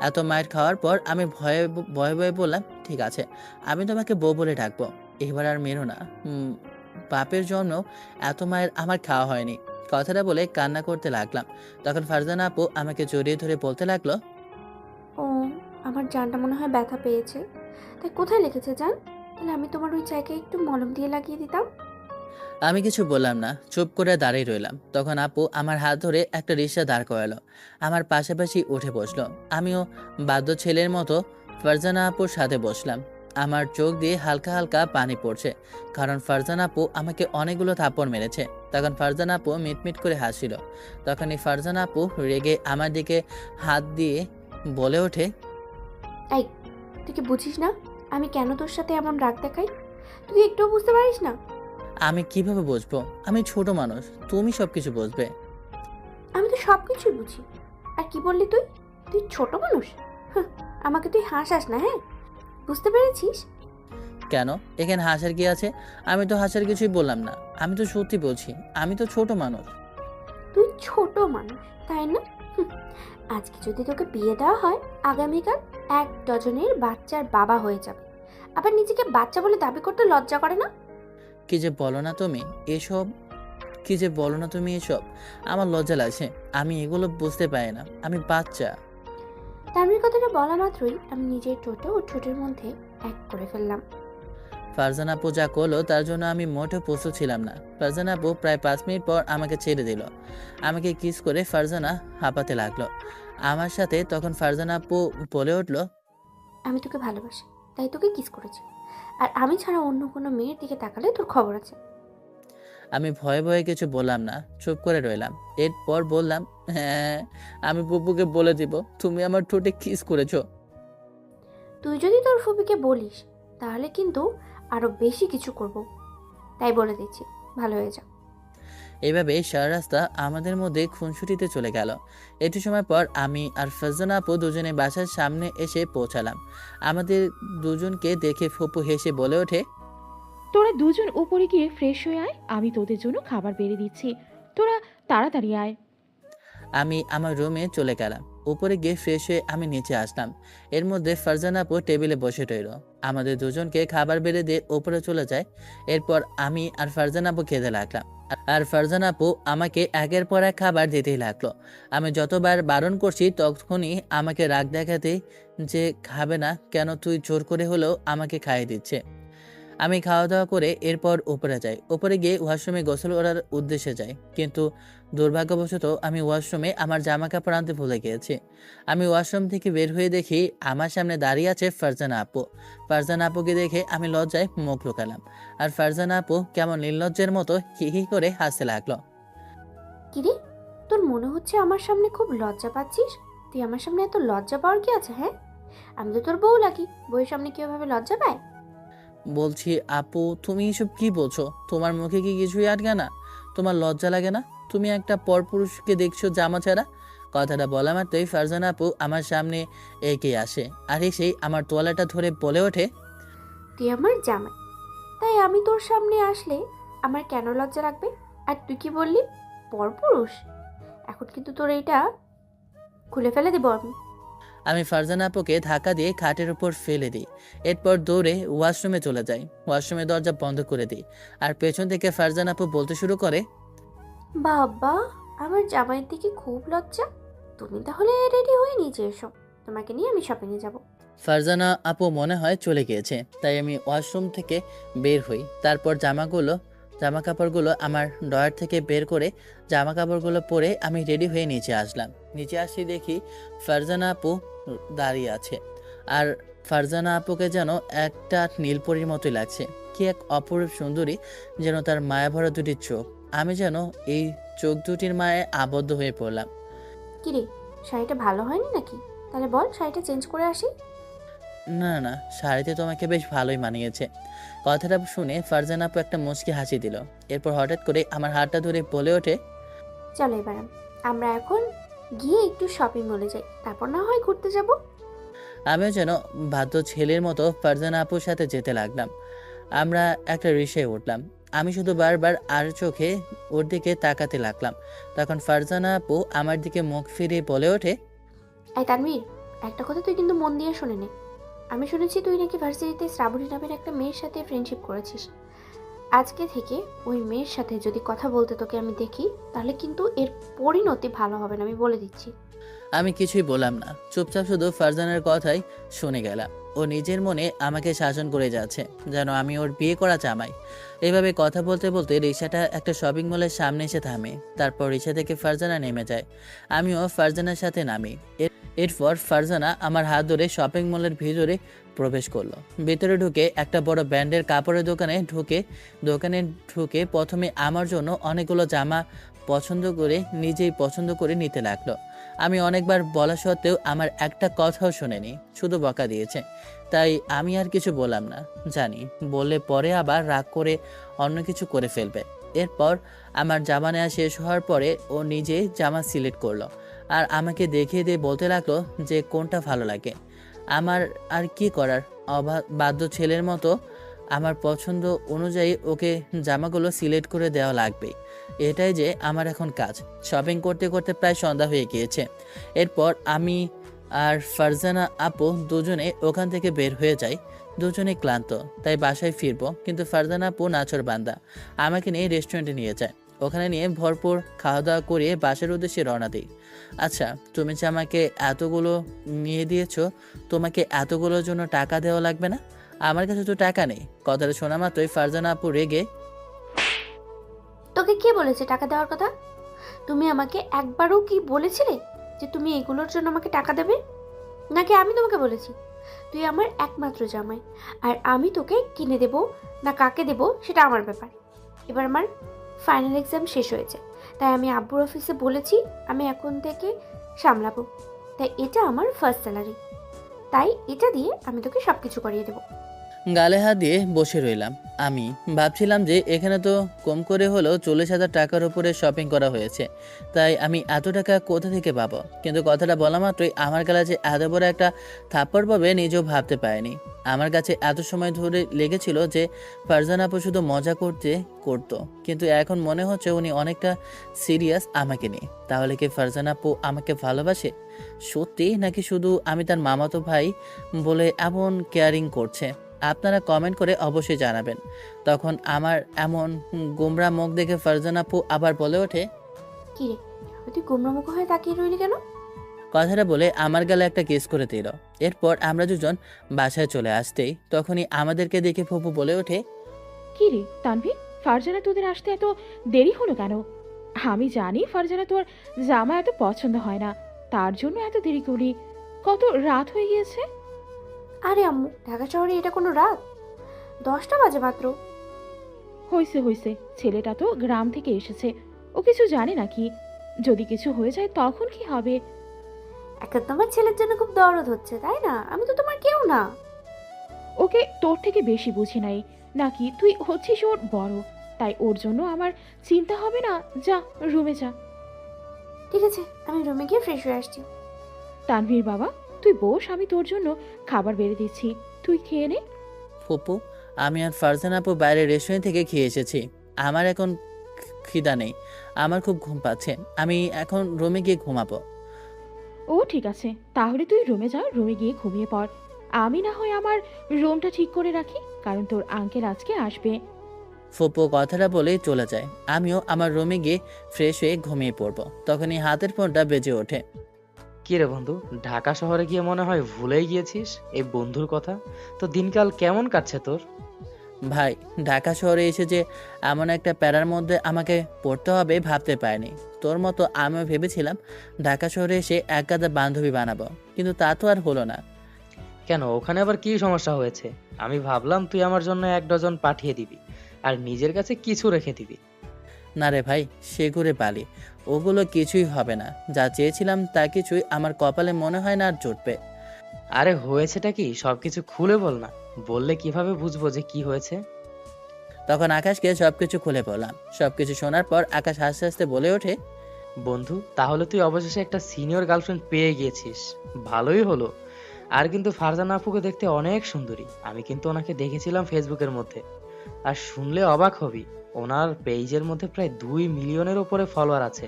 A: এত মায়ের খাওয়ার পর আমি ভয়ে ভয়ে ভয়ে বললাম, ঠিক আছে, আমি তোমাকে বউ বলে ডাকবো। এবার আর মেরো না। বাপের জন্য এত মায়ের আমার খাওয়া হয়নি। কথাটা বলে কান্না করতে লাগলাম। তখন ফারজানা আপু আমাকে জড়িয়ে ধরে বলতে লাগলো,
I: ও, আমার জানটা মনে হয় ব্যথা পেয়েছে। তাই কোথায় লেগেছে জান? তাহলে আমি তোমার ওই জায়গায় একটু মলম দিয়ে লাগিয়ে দিতাম।
A: আমি কিছু বললাম না, চুপ করে দাঁড়িয়ে রইলাম। তখন আপু আমার হাত ধরে একটা রিক্সা দাঁড় করালো, আমার পাশাপাশি উঠে বসলো। আমিও বাধ্য ছেলের মতো ফারজানা আপুর সাথে বসলাম। আমার চোখ দিয়ে হালকা হালকা পানি পড়ছে, কারণ ফারজানা আপু আমাকে অনেকগুলো থাপ্পড় মেরেছে। তখন ফারজানা আপু মিটমিট করে হাসছিল। তখনই ফারজানা আপু রেগে আমার দিকে হাত দিয়ে বলে ওঠে,
I: এই, তুই কি বুঝিস না আমি কেন তোর সাথে এমন রাগ দেখাই? তুই একটুও বুঝতে পারিস না?
A: আমি কিভাবে বুঝবো? আমি ছোট মানুষ, তুমি সবকিছু বুঝবে।
I: আমি তো সব কিছুই বুঝি। আর কি বললি তুই? তুই ছোট মানুষ? হাহ, আমাকে তুই হাসাস না, হ্যাঁ? বুঝতে পেরেছিস?
A: কেন, এখানে হাসার কি আছে? আমি তো হাসার কিছুই বললাম না, আমি তো সত্যি বলছি, আমি তো ছোট মানুষ।
I: তুই ছোট মানুষ, তাই না? হুঁ, আজকে যদি তোকে বিয়ে দেওয়া হয়, আগামীকাল 1 ডজনের বাচ্চার বাবা হয়ে যাবে। আবার নিজেকে বাচ্চা বলে দাবি করতে লজ্জা করে না?
A: কি যে বলো না তুমি এসব, কি যে বলো না তুমি এসব, আমার লজ্জা লাগছে। আমি এগুলো বুঝতে পারি না, আমি বাচ্চা।
I: তানভীর কথাটা বলা মাত্রই আমি নিজের ঠোঁটে ওর ঠোঁটের মধ্যে এক করে ফেললাম।
A: ফারজানা আপু যা করলো তার জন্য আমি মোটেও প্রস্তুত ছিলাম না। ফারজানা আপু প্রায় 5 মিনিট পর আমাকে ছেড়ে দিল। আমাকে কিস করে ফারজানা হাঁপাতে লাগলো আমার সাথে। তখন ফারজানা আপু বলে উঠলো,
I: আমি তোকে ভালোবাসি, তাই তোকে কিস করেছি। আর আমি ছাড়া অন্য কোনো মেয়ের দিকে তাকালে তোর খবর আছে।
A: আমি ভয়ে ভয়ে কিছু বললাম না, চুপ করে রইলাম। এরপর বললাম, হ্যাঁ আমি বুবুকে বলে দিব তুমি আমার ঠোঁটে কিস করেছো।
I: তুই যদি তোর ফুপিকে বলিস তাহলে কিন্তু আরো বেশি কিছু করব, তাই বলে দিচ্ছি, ভালো হয়ে যা।
A: এভাবে সারা রাস্তা আমাদের মধ্যে খুনসুটিতে চলে গেল। একটু সময় পর আমি আর ফারজানা আপু দুজনে বাসার সামনে এসে পৌঁছালাম। আমাদের দুজনকে দেখে ফুপু হেসে বলে ওঠে,
H: তোরা দুজন উপরে গিয়ে ফ্রেশ হয়ে আয়, আমি তোদের জন্য খাবার বেড়ে দিচ্ছি, তোরা তাড়াতাড়ি আয়।
A: আমি আমার রুমে চলে গেলাম। উপরে গিয়ে ফ্রেশ হয়ে আমি নিচে আসলাম। এর মধ্যে ফারজানা আপু টেবিলে বসে রইল। আমাদের দুজনকে খাবার বেড়ে দিয়ে উপরে চলে যায়। এরপর আমি আর ফারজানা আপু খেতে লাগলাম। আর ফারজানা আপু আমাকে একের পর এক খাবার দিতেই লাগলো। আমি যতবার বারণ করছি তখনই আমাকে রাগ দেখাতে যে খাবে না কেন, তুই জোর করে হলেও আমাকে খাইয়ে দিচ্ছে। আমি খাওয়া দাওয়া করে এরপর উপরে যাই। উপরে গিয়ে ওয়াশরুমে গোসল করার উদ্দেশ্যে যাই, কিন্তু দুর্ভাগ্যবশত আমি ওয়াশরুমে আমার জামা কাপড় আনতে ভুলে গিয়েছি। আমি ওয়াশরুম থেকে বের হয়ে দেখি আমার সামনে দাঁড়িয়ে আছে ফারজানা আপু। ফারজানা আপুকে দেখে আমি লজ্জায় মুখ লুকালাম। আর ফারজানা আপু কেমন নির্লজ্জের মতো হি হি করে হাসতে লাগলো।
I: কিরে, তোর মনে হচ্ছে আমার সামনে খুব লজ্জা পাচ্ছিস? তুই আমার সামনে এত লজ্জা পাওয়ার কি আছে? হ্যাঁ, আমি তো তোর বউ লাগি, বউয়ের সামনে কিভাবে লজ্জা পায়?
A: বলছি আপু তুমি এসব কি বলছো? তোমার মুখে কি কিছুই আটকে না? তোমার লজ্জা লাগে না? তুমি একটা পরপুরুষকে দেখছো জামা ছাড়া? কথাটা বলা মাত্রই ফারজানা আপু আমার সামনে এগিয়ে আসে আর এসেই আমার তোয়ালাটা ধরে বলে ওঠে,
I: তুই আমার জামাই, তাই আমি তোর সামনে আসলে আমার কেন লজ্জা লাগবে? আর তুই কি বললি, পরপুরুষ? এখন কিন্তু তোর এইটা খুলে ফেলে দেবো আমি।
A: আমি ফারজানা আপুকে ধাক্কা দিয়ে খাটের উপর ফেলে দিই। এরপর দৌড়ে ওয়াশরুমে চলে যাই। ওয়াশরুমে দরজা বন্ধ করে দিই আর পেছন থেকে ফারজানা আপু বলতে শুরু করে,
I: বাবা, আমার জামাইয়ের দিকে খুব লজ্জা। তুমি তাহলে রেডি হয়ে নিচে এসো, তোমাকে নিয়ে আমি শপিংয়ে যাব।
A: ফারজানা আপু মনে হয় চলে গিয়েছে, তাই আমি ওয়াশরুম থেকে বের হই। তারপর জামা কাপড়গুলো আমার ড্রয়ার থেকে বের করে জামা কাপড়গুলো পরে আমি রেডি হয়ে নিচে আসলাম। নিচে আসি দেখি ফারজানা আপু দাঁড়িয়ে আছে। আর ফারজানা আপুকে যেন একটা নীলপরীর মতোই লাগছে। কি এক অপরূপ সুন্দরী, যেন তার মায়া ভরা দুটি চোখ। আমি যেন এই চোখ দুটির মায়ে আবদ্ধ হয়ে পড়লাম।
I: কিরে, শাড়িটা ভালো হয়নি নাকি? তাহলে বল, শাড়িটা চেঞ্জ করে আসি।
A: না না, শাড়িতে তোমাকে বেশ ভালোই মানিয়েছে। কথাটা শুনে ফারজানা আপু একটা মুচকি হাসি দিল। এরপর হঠাৎ করে আমার হাতটা ধরে বলে ওঠে,
I: চলো এবার আমরা এখন গিয়ে একটু শপিং মলে যাই, তারপর না হয় ঘুরতে যাব।
A: আমিও যেন বাধ্য ছেলের মতো ফারজানা আপুর সাথে যেতে লাগলাম। আমরা একটা রিক্সায় উঠলাম। আমি শুধু বারবার আর চোখে ওর দিকে তাকাতে লাগলাম। তখন ফারজানা আপু আমার দিকে মুখ ফিরিয়ে বলে ওঠে,
I: এই তানভীর, একটা কথা তুই কিন্তু মন দিয়ে শুনে নে। আমি শুনেছি তুই নাকি ভার্সিটিতে শ্রাবণী নামের একটা মেয়ের সাথে ফ্রেন্ডশিপ করেছিস। আজকে থেকে ওই মেয়ের সাথে যদি কথা বলতে তোকে আমি দেখি, তাহলে কিন্তু এর পরিণতি ভালো হবে না, আমি বলে দিচ্ছি।
A: আমি কিছুই বললাম না, চুপচাপ শুধু ফারজানার কথাই শুনে গেলাম। ও নিজের মনে আমাকে শাসন করে যাচ্ছে যেন আমি ওর বিয়ে করা জামাই। এভাবে কথা বলতে বলতে রিক্সাটা একটা শপিং মলের সামনে এসে থামে। তারপর রিক্সা থেকে ফারজানা নেমে যায়, আমিও ফারজানার সাথে নামি। এরপর ফারজানা আমার হাত ধরে শপিং মলের ভিতরে প্রবেশ করলো। ভেতরে ঢুকে একটা বড় ব্র্যান্ডের কাপড়ের দোকানে ঢুকে প্রথমে আমার জন্য অনেকগুলো জামা নিজেই পছন্দ করে নিতে লাগলো। আমি অনেকবার বলা সত্ত্বেও আমার একটা কথাও শোনেনি, শুধু বকা দিয়েছে। তাই আমি আর কিছু বললাম না, জানি বললে পরে আবার রাগ করে অন্য কিছু করে ফেলবে। এরপর আমার জামা নেওয়া শেষ হওয়ার পরে ও নিজে জামা সিলেক্ট করলো আর আমাকে দেখিয়ে দিয়ে বলতে লাগলো যে কোনটা ভালো লাগে। আমার আর কি করার, বাধ্য ছেলের মতো আমার পছন্দ অনুযায়ী ওকে জামাগুলো সিলেক্ট করে দেওয়া লাগবেই। এটাই যে আমার এখন কাজ। শপিং করতে করতে প্রায় সন্ধ্যা হয়ে গিয়েছে। এরপর আমি আর ফারজানা আপু দুজনে ওখান থেকে বের হয়ে যাই। দুজনেই ক্লান্ত, তাই বাসায় ফিরবো। কিন্তু ফারজানা আপু নাচর বান্দা আমাকে নিয়ে রেস্টুরেন্টে নিয়ে যায়। ওখানে নিয়ে ভরপুর খাওয়া দাওয়া করে বাসার উদ্দেশ্যে রওনা দিই। আচ্ছা, তুমি যে আমাকে এতগুলো নিয়ে দিয়েছো, তোমাকে এতগুলোর জন্য টাকা দেওয়া লাগবে না? আমার কাছে তো টাকা নেই। কথাটা শোনা মাত্রই ফারজানা আপু রেগে,
I: তোকে কে বলেছে টাকা দেওয়ার কথা? তুমি আমাকে একবারও কি বলেছিলে যে তুমি এগুলোর জন্য আমাকে টাকা দেবে? নাকি আমি তোমাকে বলেছি? তুই আমার একমাত্র জামাই, আর আমি তোকে কিনে দেব না কাকে দেব সেটা আমার ব্যাপার। এবার আমার ফাইনাল এক্সাম শেষ হয়েছে, তাই আমি আব্বুর অফিসে বলেছি আমি এখন থেকে সামলাবো। তাই এটা আমার ফার্স্ট স্যালারি, তাই এটা দিয়ে আমি তোকে সব কিছু করিয়ে দেবো।
A: গালে হাত দিয়ে বসে রইলাম। আমি ভাবছিলাম যে এখানে তো কম করে হলেও 40,000 টাকার উপরে শপিং করা হয়েছে, তাই আমি এত টাকা কোথা থেকে পাবো? কিন্তু কথাটা বলা মাত্রই আমার গলা যে এত বড় একটা থাপ্পড় পাবে নিজেও ভাবতে পারিনি। আমার কাছে এত সময় ধরে লেগেছিল যে ফারজানা আপু শুধু মজা করতো, কিন্তু এখন মনে হচ্ছে উনি অনেকটা সিরিয়াস আমাকে নিয়ে। তাহলে কি ফারজানা আপু আমাকে ভালোবাসে সত্যি, নাকি শুধু আমি তার মামাতো ভাই বলে এমন কেয়ারিং করছে? আপনারা কমেন্ট করে অবশ্যই জানাবেন। তখন আমার এমন গোমরা মুখ দেখে ফারজানা আপু আবার বলে ওঠে,
I: কি রে, তুই গোমরামুখ হয়ে তাকিয়ে রইলি কেন?
A: কথাটা বলে আমার গালে একটা কিস করে দিল। এরপর আমরা দুজন বাসায় চলে আসতেই তখনই আমাদেরকে দেখে ফুপু বলে ওঠে,
H: কি রে তানভীর, ফারজানা তোদের আসতে এত দেরি হলো কেন? আমি জানি ফারজানা তোর জামা এত পছন্দ হয় না, তার জন্য এত দেরি করি। কত রাত হয়ে গিয়েছে?
I: আরে আম্মু, ঢাকা শহরে এটা কোনো রাত? 10টা বাজে মাত্র।
H: হয়েছে হয়েছে, ছেলেটা তো গ্রাম থেকে এসেছে, ও কিছু জানে নাকি? যদি কিছু হয়ে যায় তখন কি হবে?
I: এখন তোমার ছেলের জন্য খুব দরদ হচ্ছে, তাই না? আমি তো তোমার কেউ না।
H: ওকে তোর থেকে বেশি বুঝি নাই নাকি? তুই হচ্ছিস ওর বড়, তাই ওর জন্য আমার চিন্তা হবে না? যা রুমে যা।
I: ঠিক আছে, আমি রুমে গিয়ে ফ্রেশ হয়ে আসছি।
H: তানভীর বাবা, তুই বস, আমি তোর জন্য খাবার বেড়ে দিচ্ছি, তুই খেয়ে নে।
A: ফুপু, আমি আর ফারজানা আপু বাইরে রেস্টুরেন্ট থেকে খেয়ে এসেছি। আমার এখন খিদা নেই, আমার খুব ঘুম পাচ্ছে। আমি এখন রুমে গিয়ে ঘুমাবো।
H: ও ঠিক আছে, তাহলে তুই রুমে যা, রুমে গিয়ে ঘুমিয়ে পড়। আমি না হয় আমার রুমটা ঠিক করে রাখি, কারণ তোর আঙ্কেল আজকে আসবে।
A: ফুপু কথাটা বলেই চলে যায়। আমিও আমার রুমে গিয়ে ফ্রেশ হয়ে ঘুমিয়ে পড়বো। তখনই হাতের ফোনটা বেজে ওঠে।
D: কি রে বন্ধু, ঢাকা শহরে গিয়ে মনে হয় ভুলেই গিয়েছিস এই বন্ধুর কথা। তো দিনকাল কেমন কাটছে তোর?
A: ভাই, ঢাকা শহরে এসে যে এমন একটা প্যারার মধ্যে আমাকে পড়তে হবে ভাবতে পারিনি। তোর মতো আমিও ভেবেছিলাম ঢাকা শহরে এসে এক গাদা বান্ধবী বানাবো, কিন্তু তা তো আর হলো না।
D: কেন, ওখানে আবার কি সমস্যা হয়েছে? আমি ভাবলাম তুই আমার জন্য 1 ডজন পাঠিয়ে দিবি আর নিজের কাছে কিছু রেখে দিবি।
A: না রে ভাই, সে ঘুরে পালি, ওগুলো কিছুই হবে না। যা চেয়েছিলাম তা কিছুই আমার কপালে মনে হয় না আর জুটবে।
D: আরে হয়েছেটা কি সবকিছু খুলে বল না, বললে কিভাবে বুঝবো যে কি হয়েছে?
A: তখন আকাশকে সবকিছু খুলে বললাম। সবকিছু শোনার পর আকাশ হাসতে হাসতে বলে ওঠে,
D: বন্ধু, তাহলে তুই অবশেষে একটা সিনিয়র গার্লফ্রেন্ড পেয়ে গিয়েছিস, ভালোই হলো। আর কিন্তু ফারজানা আপুকে দেখতে অনেক সুন্দরী, আমি কিন্তু ওনাকে দেখেছিলাম ফেসবুকের মধ্যে। আর শুনলে অবাক হবি, ওনার পেজের মধ্যে প্রায় 2 মিলিয়নের উপরে ফলোয়ার আছে।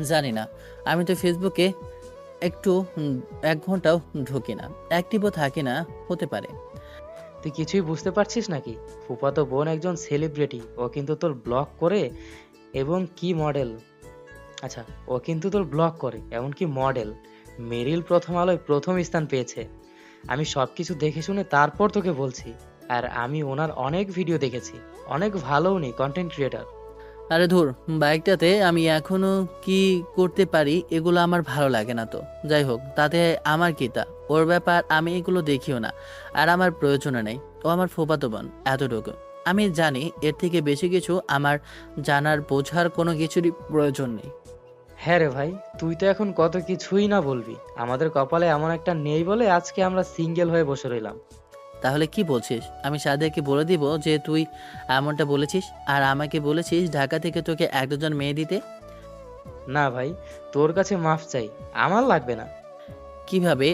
A: জানি না, আমি তো ফেসবুকে একটু 1 ঘন্টাও ঢুকি না, অ্যাক্টিভও থাকি না, হতে পারে।
D: তুই কিছুই বুঝতে পারছিস নাকি? ফুফাতো বোন একজন সেলিব্রিটি, ও কিন্তু তোর ব্লগ করে এবং কি মডেল। আচ্ছা, ও কিন্তু তোর ব্লগ করে এমনকি মডেল। মেরিল প্রথম আলোয় প্রথম স্থান পেয়েছে। আমি সবকিছু দেখে শুনে তারপর তোকে বলছি। আর আমি ওনার অনেক ভিডিও দেখেছি, অনেক ভালো উনি কন্টেন্ট ক্রিয়েটার।
A: আরে ধুর, বাইকটাতে আমি এখনো কি করতে পারি এগুলো আমার ভালো লাগে না তো। যাই হোক, তাতে আমার কি তা, ওর ব্যাপার, আমি এগুলো দেখিও না, আর আমার প্রয়োজনও নেই। ও আমার ফুফাতো বোন, এতটুকু আমি জানি। এর থেকে বেশি কিছু আমার জানার বোঝার কোনো কিছুরই প্রয়োজন নেই।
D: হ্যাঁ রে ভাই, তুই তো এখন কত কিছুই না বলবি। আমাদের কপালে এমন একটা নেই বলে আজকে আমরা সিঙ্গেল হয়ে বসে রইলাম।
A: তাহলে কি বলছিস? আমি সাদিয়াকে বলে দিব যে তুই এমনটা বলেছিস, আর আমাকে বলেছিস ঢাকা থেকে তোকে 1 ডজন মেয়ে দিতে?
D: না ভাই, তোর কাছে মাফ চাই, আমার লাগবে না।
A: কিভাবে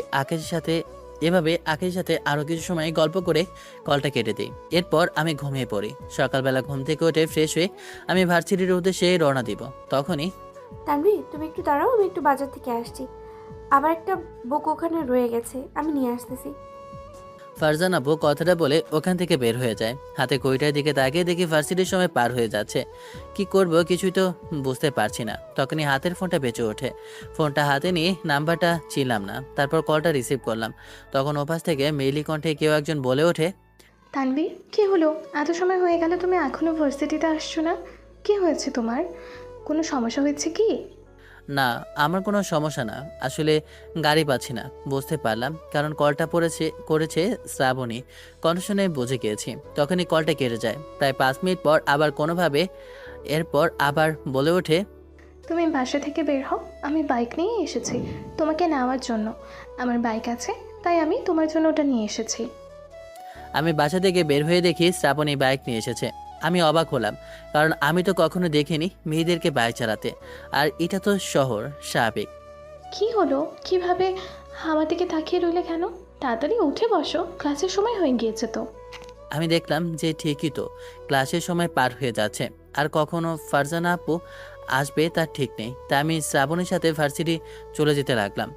A: এভাবে আকাশের সাথে আরো কিছু সময় গল্প করে কলটা কেটে দিই। এরপর আমি ঘুমিয়ে পড়ি। সকালবেলা ঘুম থেকে উঠে ফ্রেশ হয়ে আমি ভার্সিটির উদ্দেশ্যে রওনা দিব। তখনই,
I: তানভীর, তুমি একটু দাঁড়াও, আমি একটু বাজার থেকে আসছি। আবার একটা বুক ওখানে রয়ে গেছে, আমি নিয়ে আসতেছি।
A: ফারজান আপু কথাটা বলে ওখান থেকে বের হয়ে যায়। হাতে ঘড়িটার দিকে তাকিয়ে দেখি ভার্সিটির সময় পার হয়ে যাচ্ছে। কি করব কিছুই তো বুঝতে পারছি না। তখনই হাতের ফোনটা বেঁচে ওঠে। ফোনটা হাতে নিয়ে নাম্বারটা চিনলাম না, তারপর কলটা রিসিভ করলাম। তখন ওপাশ থেকে মেইলি কণ্ঠে কেউ একজন বলে ওঠে,
K: তানভীর, কি হলো? এত সময় হয়ে গেল, তুমি এখনো ভার্সিটিতে আসছো না? কি হয়েছে তোমার? কোনো সমস্যা হয়েছে কি?
A: না আমার কোনো সমস্যা না, আসলে গাড়ি পাচ্ছি না। বুঝতে পারলাম কারণ কলটা করেছে শ্রাবণী। কণ্ঠ শুনে বুঝে গিয়েছি। তখনই কলটা কেটে যায়। প্রায় 5 মিনিট পর আবার কোনোভাবে এরপর আবার বলে ওঠে,
K: তুমি বাসা থেকে বের হও, আমি বাইক নিয়ে এসেছি তোমাকে নেওয়ার জন্য। আমার বাইক আছে, তাই আমি তোমার জন্য ওটা নিয়ে এসেছি।
A: আমি বাসা থেকে বের হয়ে দেখি শ্রাবণী বাইক নিয়ে এসেছে। আমি অবাক হলাম, কারণ আমি তো কখনো দেখিনি মেয়েদেরকে বাইক চালাতে। আর এটা তো শহর, স্বাভাবিক।
K: কি হলো? কিভাবে আমার দিকে তাকিয়ে রইলে কেন? তাড়াতাড়ি উঠে বসো, ক্লাসের সময় হয়ে গিয়েছে তো।
A: আমি দেখলাম যে ঠিকই তো, ক্লাসের সময় পার হয়ে যাচ্ছে। আর কখনো ফারজানা আপু আসবে তার ঠিক নেই। তাই আমি শ্রাবণীর সাথে ভার্সিটি চলে যেতে লাগলাম।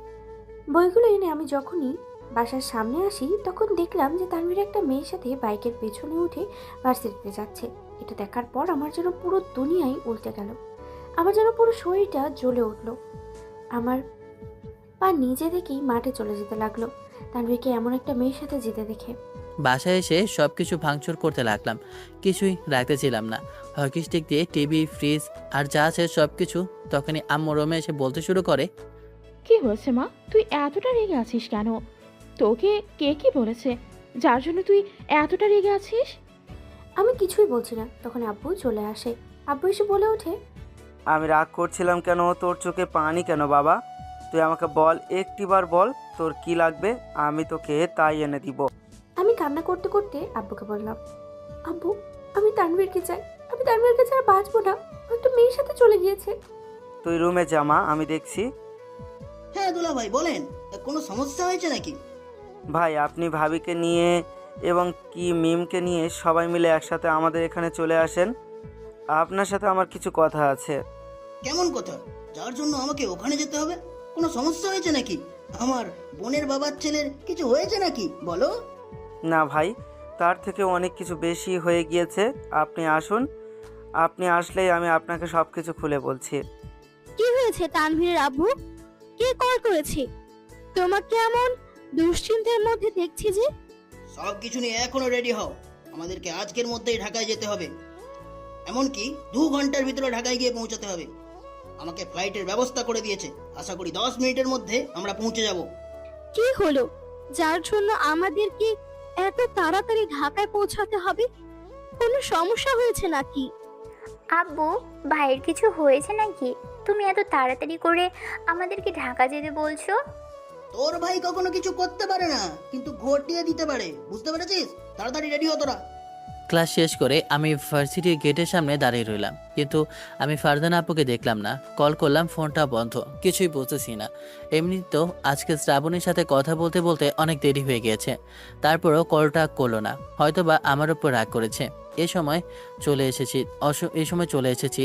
I: বইগুলো এনে আমি যখনই বাসার সামনে আসি তখন দেখলাম যে তানভীর একটা মেয়ের সাথে বাইকের পেছনে উঠে ভার্সিটিতে যাচ্ছে। এটা দেখার পর আমার যেন পুরো দুনিয়াই উল্টে গেল। আমার যেন পুরো শরীরটা জ্বলে উঠল। আমার পা নিজে থেকেই মাঠে চলে যেতে লাগলো তানভীরকে এমন একটা মেয়ের সাথে যেতে দেখে।
A: বাসায় এসে সব কিছু ভাঙচুর করতে লাগলাম। কিছুই রাখতেছিলাম না, হকি স্টিক দিয়ে টিভি, ফ্রিজ আর যা আছে সব কিছু। তখনই আম্মু রুমে এসে বলতে শুরু করে,
H: কি হয়েছে মা, তুই এতটা রেগে আছিস কেন? তোকে কে কি বলেছে যার জন্য তুই এতটা রেগে আছিস?
I: আমি কিছুই বলছি না, তখন আব্বু চলে আসে। আব্বু এসে বলে ওঠে,
J: আমি রাগ করছিলাম কেন? তোর চোখে পানি কেন বাবা? তুই আমাকে বল, একটিবার বল তোর কি লাগবে, আমি তোকে তাই এনে দিব।
I: আমি কান্না করতে করতে আব্বুকে বললাম, আব্বু আমি তানভীরকে চাই, আমি তানভীরকে ছাড়া বাঁচবো না, ও একটা মেয়ের সাথে চলে গিয়েছে।
J: তুই রুমে জামা, আমি দেখছি।
F: হ্যাঁ দুলা ভাই বলেন, কোনো সমস্যা হয়েছে নাকি?
J: ভাই আপনি ভাবিকে নিয়ে এবং কি মিমকে নিয়ে সবাই মিলে একসাথে আমাদের এখানে চলে আসেন। আপনার সাথে আমার কিছু কথা আছে।
F: কেমন কথা? যার জন্য আমাকে ওখানে যেতে হবে? কোনো সমস্যা হয়েছে নাকি? আমার বোনের বাবার ছেলের কিছু হয়েছে নাকি বলো?
J: না ভাই, তার থেকে অনেক কিছু বেশি হয়ে গিয়েছে। আপনি আসুন, আপনি আসলেই আমি আপনাকে সব কিছু খুলে বলছি।
C: কি হয়েছে তানভীরের আব্বু? কে কল করেছে? তোমাকে এমন দুশ্চিন্তার মধ্যে দেখছি যে।
F: সব কিছু নিয়ে এখনো রেডি হও, আমাদেরকে আজকের মধ্যেই ঢাকায় যেতে হবে। এমনকি 2 ঘন্টার ভিতরে ঢাকায় গিয়ে পৌঁছাতে হবে। আমাকে ফ্লাইটের ব্যবস্থা করে দিয়েছে, আশা করি 10 মিনিটের মধ্যে আমরা পৌঁছে যাব।
C: কি হলো যার জন্য আমাদেরকে এত তাড়াতাড়ি ঢাকায় পৌঁছাতে হবে? কোনো সমস্যা হয়েছে নাকি?
B: আব্বু, ভাইয়ের কিছু হয়েছে নাকি? তুমি এত তাড়াতাড়ি করে আমাদেরকে ঢাকা যেতে বলছো?
F: তোর ভাই কখনো কিছু করতে পারে না, কিন্তু ঘটিয়ে দিতে পারে, বুঝতে পেরেছিস? তাড়াতাড়ি রেডি হ তোরা।
A: ক্লাস শেষ করে আমি ভার্সিটির গেটের সামনে দাঁড়িয়ে রইলাম, কিন্তু আমি ফারজানা আপুকে দেখলাম না। কল করলাম, ফোনটা বন্ধ। কিছুই বুঝতেছি না। এমনি তো আজকে শ্রাবণীর সাথে কথা বলতে বলতে অনেক দেরি হয়ে গিয়েছে, তারপরও কলটা করলো না। হয়তোবা আমার উপর রাগ করেছে। এই সময় চলে এসেছি।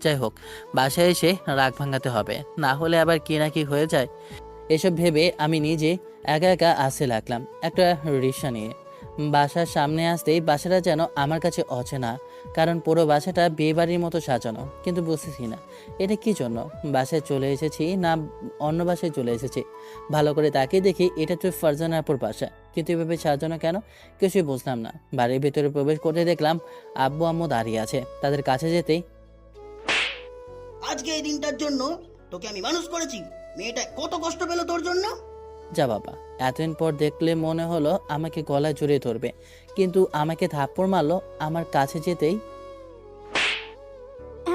A: যাই হোক, বাসায় এসে রাগ ভাঙাতে হবে, না হলে আবার কি না কি হয়ে যায়। এসব ভেবে আমি নিজে একা একা আসতে লাগলাম একটা রিক্সা নিয়ে। বাসার সামনে আসতেই বাসাটা যেন আমার কাছে অচেনা, কারণ পুরো বাসাটা বিয়েবাড়ির মতো সাজানো। কিন্তু বুঝতেছি না এটা কি জন্য। বাসায় চলে এসেছি না অন্য বাসায় চলে এসেছি। ভালো করে তাকিয়ে দেখি এটা তো ফারজানা আপুর বাসা, কিন্তু এভাবে সাজানো কেন কিছুই বুঝলাম না। বাড়ির ভেতরে প্রবেশ করতে দেখলাম আব্বু আম্মু দাঁড়িয়ে আছে। তাদের কাছে যেতেই,
F: আজকে এই দিনটার জন্য তোকে আমি মানুষ করেছি, মেয়েটা কত কষ্ট পেল তোর জন্য।
A: যা বাবা, এতদিন পর দেখলে মনে হলো আমাকে গলায় জড়িয়ে ধরবে, কিন্তু আমাকে থাপ্পড় মারলো আমার কাছে যেতেই।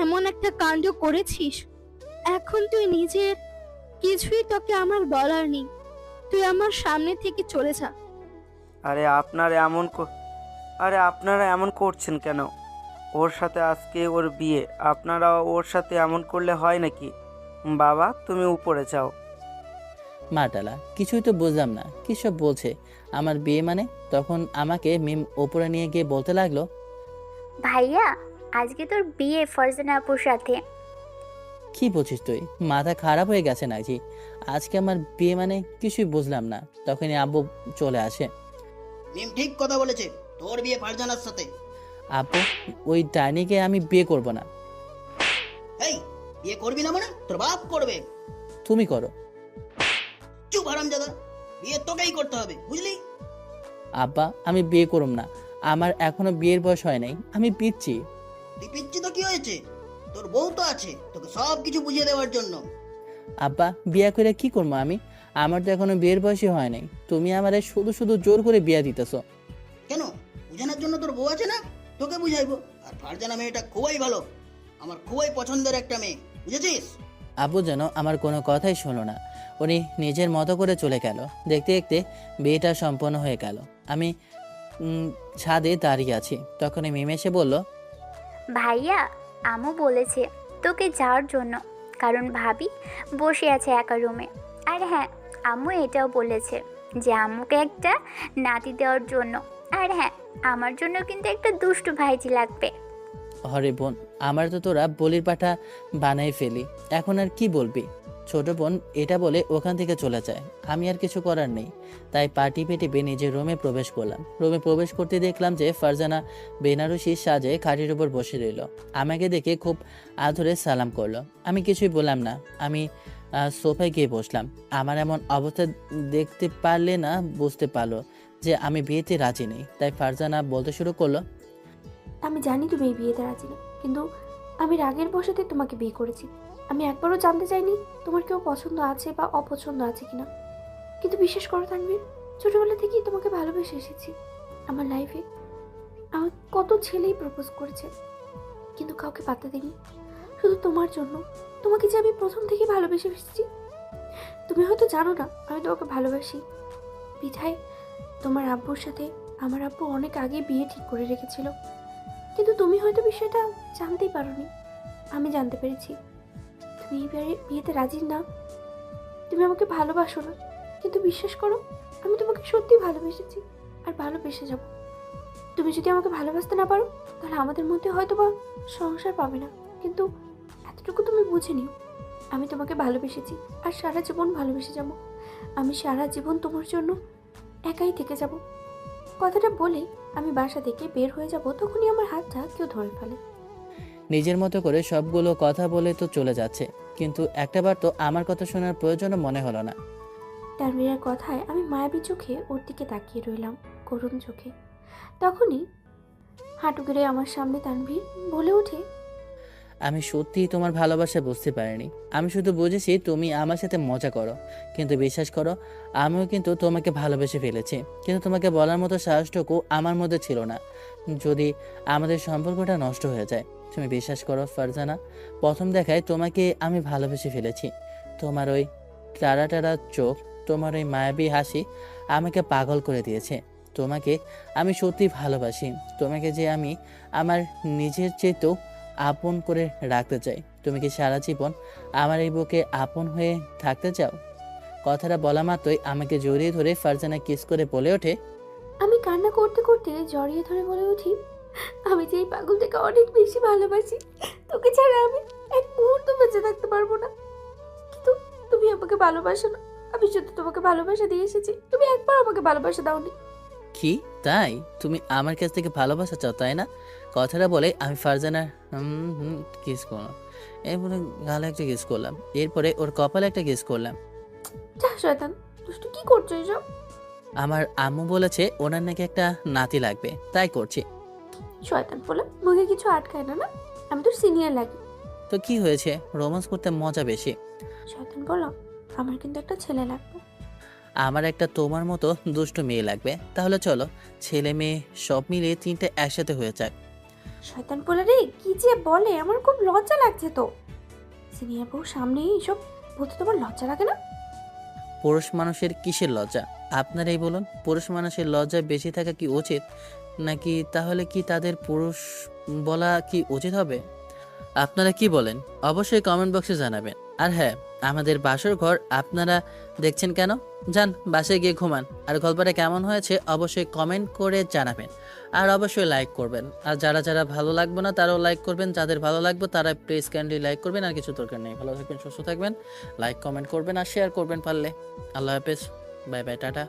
C: এমন একটা কাণ্ড করেছিস, এখন তুই নিজের কিছুই তোকে আমার বলার নেই। তুই আমার সামনে থেকে চলে যা।
J: আরে আপনারা এমন করছেন কেন? ওর সাথে আজকে ওর বিয়ে, আপনারা ওর সাথে এমন করলে হয় নাকি? বাবা তুমি উপরে যাও।
A: মাটালা কিছুই তো বুঝলাম না, কি সব বলছে। আমার বিয়ে মানে? তখন আমাকে মিম ওপরে নিয়ে গিয়ে বলতে লাগলো,
B: ভাইয়া, আজকে তোর বিয়ে ফারজানা আপুর সাথে।
A: কি বলছিস তুই? মাথা খারাপ হয়ে গেছে নাকি? আজকে আমার বিয়ে মানে? কিছুই বুঝলাম না। তখনই আব্বু চলে আসে।
F: মিম ঠিক কথা বলেছে, তোর বিয়ে ফারজানার সাথে।
A: আপু, ওই ডাইনিকে আমি বিয়ে করব না।
F: এই, বিয়ে করবি না মানে তোর বাপ করবে।
A: তুমি করো।
F: চুপ হারামজাদা, বিয়ে তোকেই করতে হবে, বুঝলি?
A: আব্বা, আমি বিয়ে করব না। আমার এখনো বিয়ের বয়স হয় নাই, আমি পিচ্ছি।
F: তুই পিচ্ছি তো কি হয়েছে, তোর বউ তো আছে তোকে সব কিছু বুঝিয়ে দেওয়ার জন্য।
A: আব্বা, বিয়ে করে কি করবো আমি? আমার তো এখনো বিয়ের বয়সই হয় নাই, তুমি আমারে শুধু শুধু জোর করে বিয়ে দিতেছো।
F: কেন, বুঝানোর জন্য তোর বউ আছে না, তোকে বুঝাইবো। আর ফারজানা মেয়েটা খুবই ভালো, আমার খুবই পছন্দের একটা মেয়ে, বুঝেছিস?
A: আব্বু যেন আমার কোনো কথাই শোনো না, উনি নিজের মতো করে চলে গেল। দেখতে দেখতে বিয়েটা সম্পন্ন হয়ে গেল। আমি ছাদে দাঁড়িয়ে আছি, তখন মিম এসে বলল,
B: ভাইয়া, আম্মু বলেছে তোকে যাওয়ার জন্য, কারণ ভাবি বসে আছে একা রুমে। আর হ্যাঁ, আম্মু এটাও বলেছে যে আম্মুকে একটা নাতি দেওয়ার জন্য। আর হ্যাঁ, আমার জন্য কিন্তু একটা দুষ্টু ভাইজি লাগবে।
A: হরে বোন, আমার তো তোরা বলির পাঠা বানাই ফেলি, এখন আর কি বলবি? ছোট বোন এটা বলে ওখান থেকে চলে যায়। আমি আর কিছু করার নেই, তাই পাটি পেটিপে নিজের রুমে প্রবেশ করলাম। রুমে প্রবেশ করতে দেখলাম যে ফারজানা বেনারসির সাজে খাটের উপর বসে রইল। আমাকে দেখে খুব আদরে সালাম করলো। আমি কিছুই বললাম না, আমি সোফায় গিয়ে বসলাম। আমার এমন অবস্থা দেখতে পারলে না বুঝতে পারলো যে আমি বিয়েতে রাজি নেই। তাই ফারজানা বলতে শুরু করলো,
I: আমি জানি তুমি এই বিয়েতে রাজি না, কিন্তু আমি রাগের বশতে তোমাকে বিয়ে করেছি। আমি একবারও জানতে চাইনি তোমার কেউ পছন্দ আছে বা অপছন্দ আছে কিনা। কিন্তু বিশ্বাস করো তানভীর, ছোটবেলা থেকেই তোমাকে ভালোবেসে এসেছি। আমার লাইফে আমার কত ছেলেই প্রপোজ করেছে, কিন্তু কাউকে পাত্তা দিইনি। শুধু তোমার জন্য, তোমাকে যে আমি প্রথম থেকে ভালোবেসে এসেছি। তুমি হয়তো জানো না আমি তোমাকে ভালোবাসি বিধায় তোমার আব্বুর সাথে আমার আব্বু অনেক আগে বিয়ে ঠিক করে রেখেছিল, কিন্তু তুমি হয়তো বিষয়টা জানতেই পারোনি। আমি জানতে পেরেছি তুমি এই বিয়েতে রাজি না, তুমি আমাকে ভালোবাসো না। কিন্তু বিশ্বাস করো, আমি তোমাকে সত্যি ভালোবেসেছি আর ভালোবেসে যাব। তুমি যদি আমাকে ভালোবাসতে না পারো, তাহলে আমাদের মধ্যে হয়তো বা সংসার পাবে না, কিন্তু এতটুকু তুমি বুঝে নিও, আমি তোমাকে ভালোবেসেছি আর সারা জীবন ভালোবেসে যাব। আমি সারা জীবন তোমার জন্য একাই থেকে যাব। কথাটা বলে আমি বাসা থেকে বের হয়ে যাব, তখনই আমার হাতটা কেউ ধরে ফেলে।
A: নিজের মতো করে সবগুলো কথা বলে তো চলে যাচ্ছে, কিন্তু একটাবার তো আমার কথা শোনার প্রয়োজনও মনে হলো না।
I: তানভীরের কথায় আমি মায়াবী চোখে ওর দিকে তাকিয়ে রইলাম, করুণ চোখে। তখনই হাঁটু গেড়ে আমার সামনে তানভীর বলে ওঠে,
A: আমি সত্যিই তোমার ভালোবাসা বুঝতে পারিনি। আমি শুধু বুঝেছি তুমি আমার সাথে মজা করো, কিন্তু বিশ্বাস করো, আমিও কিন্তু তোমাকে ভালোবেসে ফেলেছি। কিন্তু তোমাকে বলার মতো সাহসটুকু আমার মধ্যে ছিল না, যদি আমাদের সম্পর্কটা নষ্ট হয়ে যায়। তুমি বিশ্বাস করো ফারজানা, প্রথম দেখায় তোমাকে আমি ভালোবেসে ফেলেছি। তোমার ওই টারা টারা চোখ, তোমার ওই মায়াবী হাসি আমাকে পাগল করে দিয়েছে। তোমাকে আমি সত্যি ভালোবাসি। তোমাকে যে আমি আমার নিজের চেয়েও আপন করে রাখতে চাই। তুমি কি সারা জীবন আমার এই বুকে আপন হয়ে থাকতে চাও? কথাটা বলা মাত্রই আমাকে জড়িয়ে ধরে ফারজানা কিস করে বলে ওঠে,
I: আমি কান্না করতে করতে জড়িয়ে ধরে বলে উঠি, আমি যে এই পাগলটাকে অনেক বেশি ভালোবাসি, তোকে ছাড়া আমি এক মুহূর্ত বেঁচে থাকতে পারবো না। কিন্তু তুমি আমাকে ভালোবাসো না। আমি শুধু তোমাকে ভালোবাসা দিয়ে এসেছি, তুমি একবার আমাকে ভালোবাসা দাওনি।
A: কি তাই? তুমি আমার কাছ থেকে ভালোবাসা চাও, তাই না? কথাটা বলে আমি ফারজানার কিস করলাম, এরপরে গালে একটা কিস করলাম, এরপরে ওর কপালে একটা কিস করলাম।
I: যা শয়তান, দুষ্টু কি করছো এসব?
A: আমার আম্মু বলেছে ওনার নাকি একটা নাতি লাগবে, তাই করছি।
I: শয়তান বলে মুখে কিছু আটকায় না, না আমি তোর সিনিয়র লাগি।
A: তো কি হয়েছে, রোমান্স করতে মজা বেশি।
I: শয়তান বলো, আমার কিন্তু একটা ছেলে লাগবে।
A: আমার একটা তোমার মতো দুষ্ট মেয়ে লাগবে। তাহলে চলো, ছেলে মেয়ে সব মিলিয়ে তিনটে একসাথে হয়ে যাক।
I: শয়তান বলে রে, কি যে বলে, আমার খুব লজ্জা লাগছে তো। সিনিয়র বউ সামনে এইসব বলতে তোমার লজ্জা লাগে না?
A: পুরুষ মানুষের কিসের লজ্জা? আপনারাই বলুন, পুরুষ মানুষের লজ্জা বেশি থাকা কি উচিত, নাকি তাহলে কি তাদের পুরুষ বলা কি উচিত হবে? আপনারা কি বলেন অবশ্যই কমেন্ট বক্সে জানাবেন। আর হ্যাঁ, আমাদের বাসর ঘর আপনারা দেখছেন কেন? যান বাসায় গিয়ে ঘুমান। আর গল্পটা কেমন হয়েছে অবশ্যই কমেন্ট করে জানাবেন, আর অবশ্যই লাইক করবেন। আর যারা যারা ভালো লাগবে না তারাও লাইক করবেন, যাদের ভালো লাগবে তারা প্লিজ ক্যান্ডি লাইক করবেন। আর কিছু দরকার নেই। ভালো থাকবেন, সুস্থ থাকবেন, লাইক কমেন্ট করবেন আর শেয়ার করবেন পারলে। আল্লাহ হাফেজ, বাই বাই, টাটা।